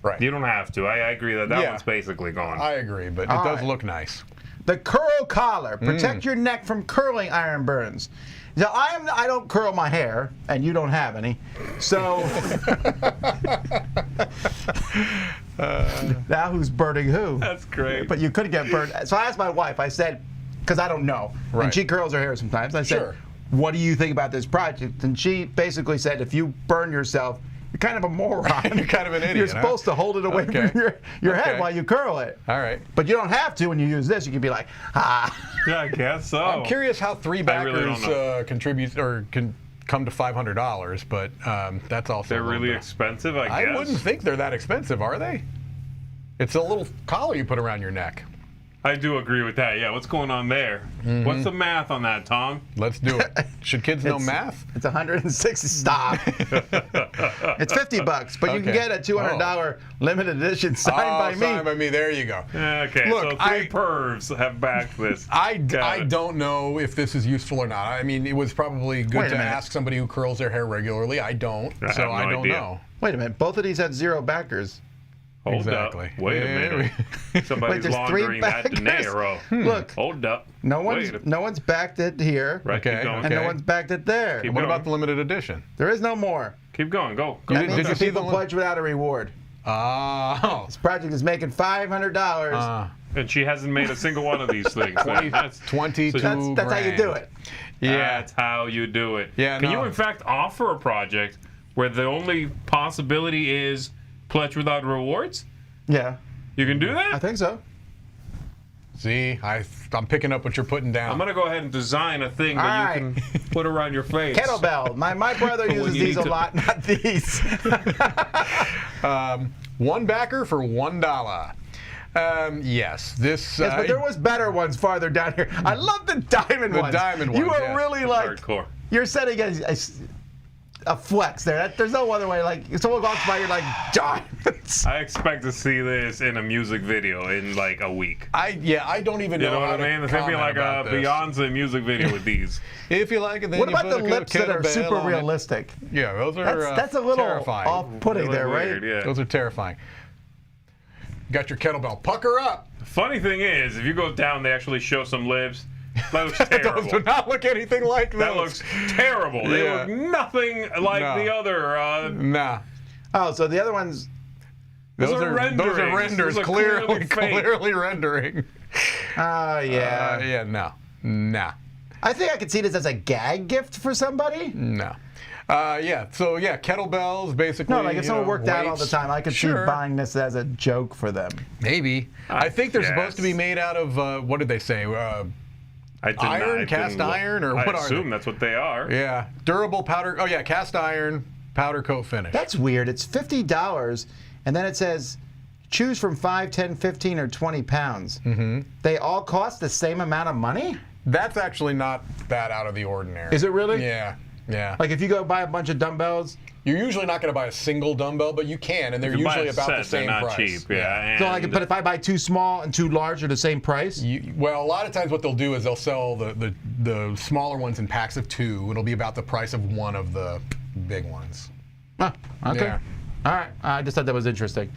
Right. You don't have to. I agree that Yeah. one's basically gone. I agree, but it All does right. look nice. The curl collar. Protect your neck from curling iron burns. Now, I don't curl my hair, and you don't have any. So now who's burning who? That's great. But you could get burned. So I asked my wife. I said, because I don't know, Right. and she curls her hair sometimes. I said, Sure. "What do you think about this project?" And she basically said, "If you burn yourself, you're kind of a moron. You're kind of an idiot, You're huh? supposed to hold it away Okay. from your head Okay. while you curl it. All right. But you don't have to when you use this. You can be like, ah." Yeah, I guess so. I'm curious how 3 I really backers don't know. contribute or can come to $500, but that's also They're a little really bit- expensive, I I guess. wouldn't think they're that expensive, are they? It's a little collar you put around your neck. I do agree with that. Yeah, what's going on there? Mm-hmm. What's the math on that, Tom? Let's do it. Should kids know math? It's 160. Stop. It's $50, but you can Okay. get a $200 limited edition signed by me. Signed by me. There you go. Okay, Look, so 3 pervs have backed this. I Got it. don't know if this is useful or not. I mean, it was probably Wait good a to minute. ask somebody who curls their hair regularly. I don't, I so have no I don't idea. know. Wait a minute. Both of these have 0 backers. Hold Exactly. up. Wait a minute. Somebody's there's 3 laundering that backers? dinero. Look, Hold up. no Wait. one's backed it here, Right, Okay, keep going. and no okay. one's backed it there. Keep What going. about the limited edition? There is no more. Keep going. Go. Go. That did- means did you the see people the- pledge without a reward. Oh. This project is making $500. And she hasn't made a single one of these things. That's 22 That's how you do it. Yeah. That's how you do it. Yeah, Can no. you, in fact, offer a project where the only possibility is pledge without rewards? Yeah, You can do I that? think so. See, I'm picking up what you're putting down. I'm going to go ahead and design a thing All that you right. can put around your face. Kettlebell. My brother When uses you these need a to- lot, not these. 1 backer for $1. Yes, this. Yes, but there was better ones farther down here. I love the diamond The ones. diamond You ones, are yes. really like Hardcore. you're setting a flex there. There's no other way. Like if someone walks by, you're like diamonds. I expect to see this in a music video in like a week. I don't even You know know how what I mean? to There's going to be comment like about a this. Beyonce music video with these. If you like it, then What you about put the a lips that are kettlebell super on it. realistic? Yeah, those are That's a little terrifying. off-putting Really there, weird, right? yeah. Those are terrifying. Got your kettlebell. Pucker up. Funny thing is, if you go down, they actually show some lips. That looks terrible. Those do not look anything like those. That looks terrible. They Yeah. look nothing like No. the other. Nah. Oh, so the other ones. Those are Those are renderings. renders, Those are clearly fake. clearly rendering. Yeah. Yeah, no. Nah. I think I could see this as a gag gift for somebody. No. Yeah, so yeah, kettlebells, basically. No, like if you someone know, worked out all the weights. time, I could Sure. see buying this as a joke for them. Maybe. I think they're supposed to be Yes. made out of, what did they say? I Cast iron, or what I are assume they? that's what they are. Yeah, durable powder. Oh yeah, cast iron, powder coat finish. That's weird. It's $50, and then it says choose from 5, 10, 15, or 20 pounds. Mm-hmm. They all cost the same amount of money? That's actually not that out of the ordinary. Is it really? Yeah, yeah. Like if you go buy a bunch of dumbbells, You're usually not going to buy a single dumbbell, but you can, and they're You buy usually a about set, the same they're not price. cheap. Yeah. so like, and- but if I buy two small and two large, they're the same price? Well, a lot of times what they'll do is they'll sell the smaller ones in packs of 2. It'll be about the price of one of the big ones. Oh, okay. Yeah. All right. I just thought that was interesting.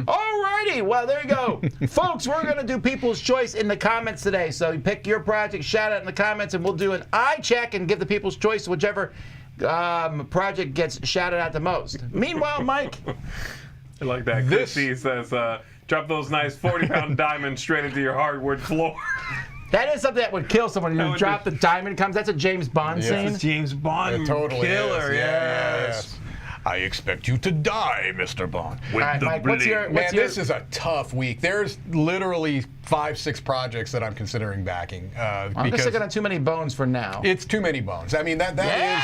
All righty. Well, there you go. Folks, we're going to do People's Choice in the comments today. So you pick your project, shout out in the comments, and we'll do an eye check and give the People's Choice to whichever project gets shouted out the most. Meanwhile, Mike. I like that. Chrissy says, drop those nice 40-pound diamonds straight into your hardwood floor. That is something that would kill someone. You would drop the diamond comes. That's a James Bond Yeah. scene. James Bond It totally killer, is. yes. I expect you to die, Mr. Bond. With All right, the Mike, what's blade. your- Man, this is a tough week. There's literally 5, 6 projects that I'm considering backing. I'm just because sticking on too many bones for now. it's too many bones. I mean, that is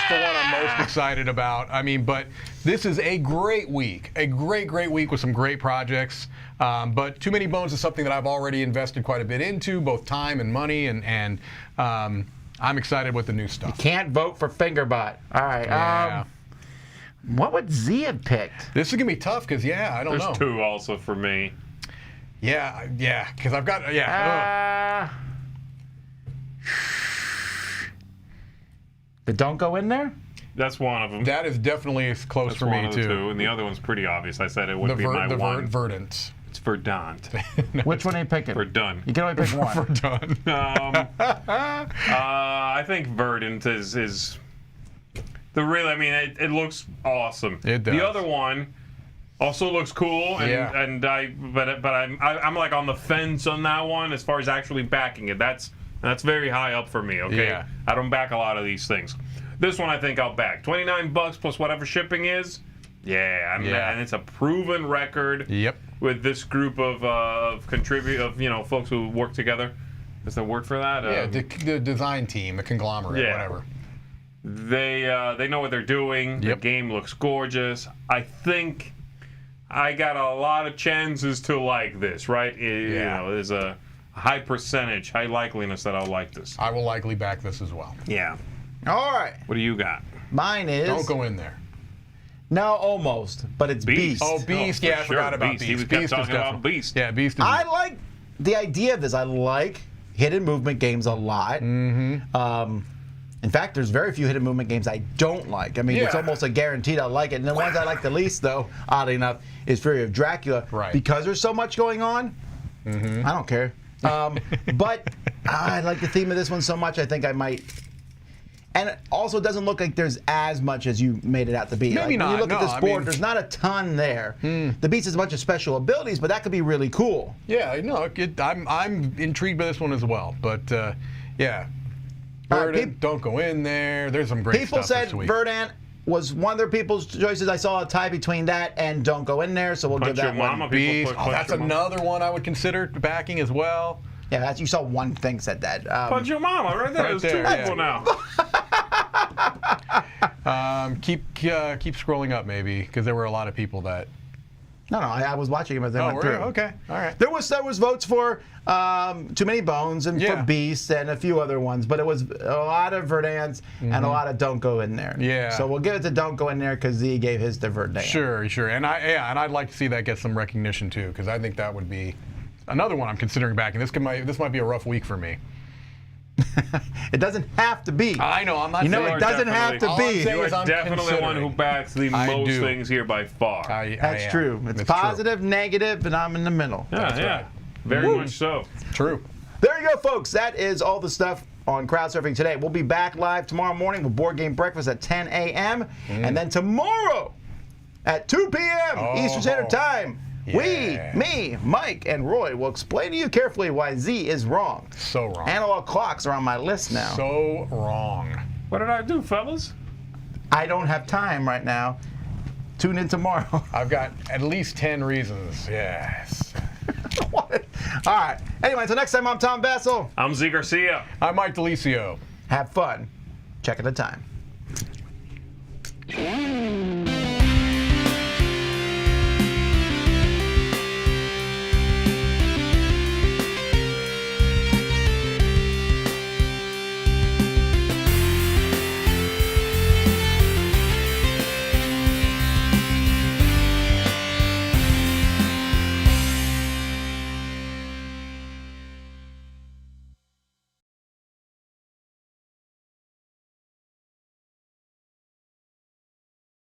the one I'm most excited about. I mean, but this is a great week. A great week with some great projects. But Too Many Bones is something that I've already invested quite a bit into, both time and money, and I'm excited with the new stuff. Can't vote for Fingerbot. All right. Yeah. What would Z have picked? This is gonna be tough because I don't There's know. 2 also for me. Yeah, because I've got The don't go in there? That's one of them. that is definitely close That's for one me of the too. 2, and the other one's pretty obvious. I said it would be my one. Verdant. It's Verdant. Which one are you picking? Verdant. You can only pick one. Done. I think Verdant is the real. I mean, it looks awesome. It does. The other one also looks cool, and Yeah. but I'm like on the fence on that one as far as actually backing it. That's very high up for me. Okay, Yeah. I don't back a lot of these things. This one I think I'll back. $29 plus whatever shipping is. Yeah, and it's a proven record. Yep. With this group of folks who work together. Is there a word for that? Yeah, the design team, the conglomerate, Yeah. whatever. They know what they're doing. Yep. The game looks gorgeous. I think I got a lot of chances to like this, right? You know, there's a high percentage, high likeliness that I'll like this. I will likely back this as well. Yeah. All right. What do you got? Mine is. Don't go in there. No, almost, but it's Beast. Oh, Bbeast. for Yeah, I sure. forgot about Bbeast. Bbeast. He was kept Bbeast is talking about definitely- Bbeast. Yeah, Bbeast is. I like the idea of this. I like hidden movement games a lot. Mm-hmm. In fact, there's very few hidden movement games I don't like. I mean, it's Yeah. almost a guaranteed I like it. And the ones I like the least, though, oddly enough, is Fury of Dracula. Right. Because there's so much going on, I don't care. But I like the theme of this one so much, I think I might. And it also doesn't look like there's as much as you made it out to be. Maybe like, when not, you look at no, this I board, mean- there's not a ton there. The Beast has a bunch of special abilities, but that could be really cool. Yeah, no, I'm intrigued by this one as well. But yeah, All right, Verdant, don't go in there. There's some great People stuff said this week. Verdant was one of their people's choices. I saw a tie between that and Don't Go In There, so we'll give Punch Your that one. Mama. People Bbeast. put Oh, Punch that's Your Mama. another one I would consider backing as well. Yeah, that's, you saw one thing said that. Punch Your Mama right there. Right There's 2 there, people yeah. now. Keep scrolling up maybe because there were a lot of people that. No, I was watching him as they Oh, went were through. you? Okay, all right. There was votes for Too Many Bones and Yeah. for Beast and a few other ones, but it was a lot of Verdants and a lot of Don't Go In There. Yeah. So we'll give it to Don't Go In There because Z gave his to Verdant. Sure, and I'd like to see that get some recognition too because I think that would be another one I'm considering backing. This might be a rough week for me. It doesn't have to be. I know, I'm not You know, saying it doesn't have to All I'm be. saying You is are I'm definitely one who considering. backs the I most do. things here by far. That's true. It's positive, negative, and I'm in the middle. Yeah. Very much so. True. There you go, folks. That is all the stuff on Crowdsurfing today. We'll be back live tomorrow morning with Board Game Breakfast at 10 a.m. And then tomorrow at 2 p.m. Eastern Standard Time, me, Mike, and Roy will explain to you carefully why Z is wrong. So wrong. Analog clocks are on my list now. So wrong. What did I do, fellas? I don't have time right now. Tune in tomorrow. I've got at least 10 reasons. Yes. What? All right. Anyway, until next time, I'm Tom Bassel. I'm Z Garcia. I'm Mike DeLisio. Have fun. Check at a time.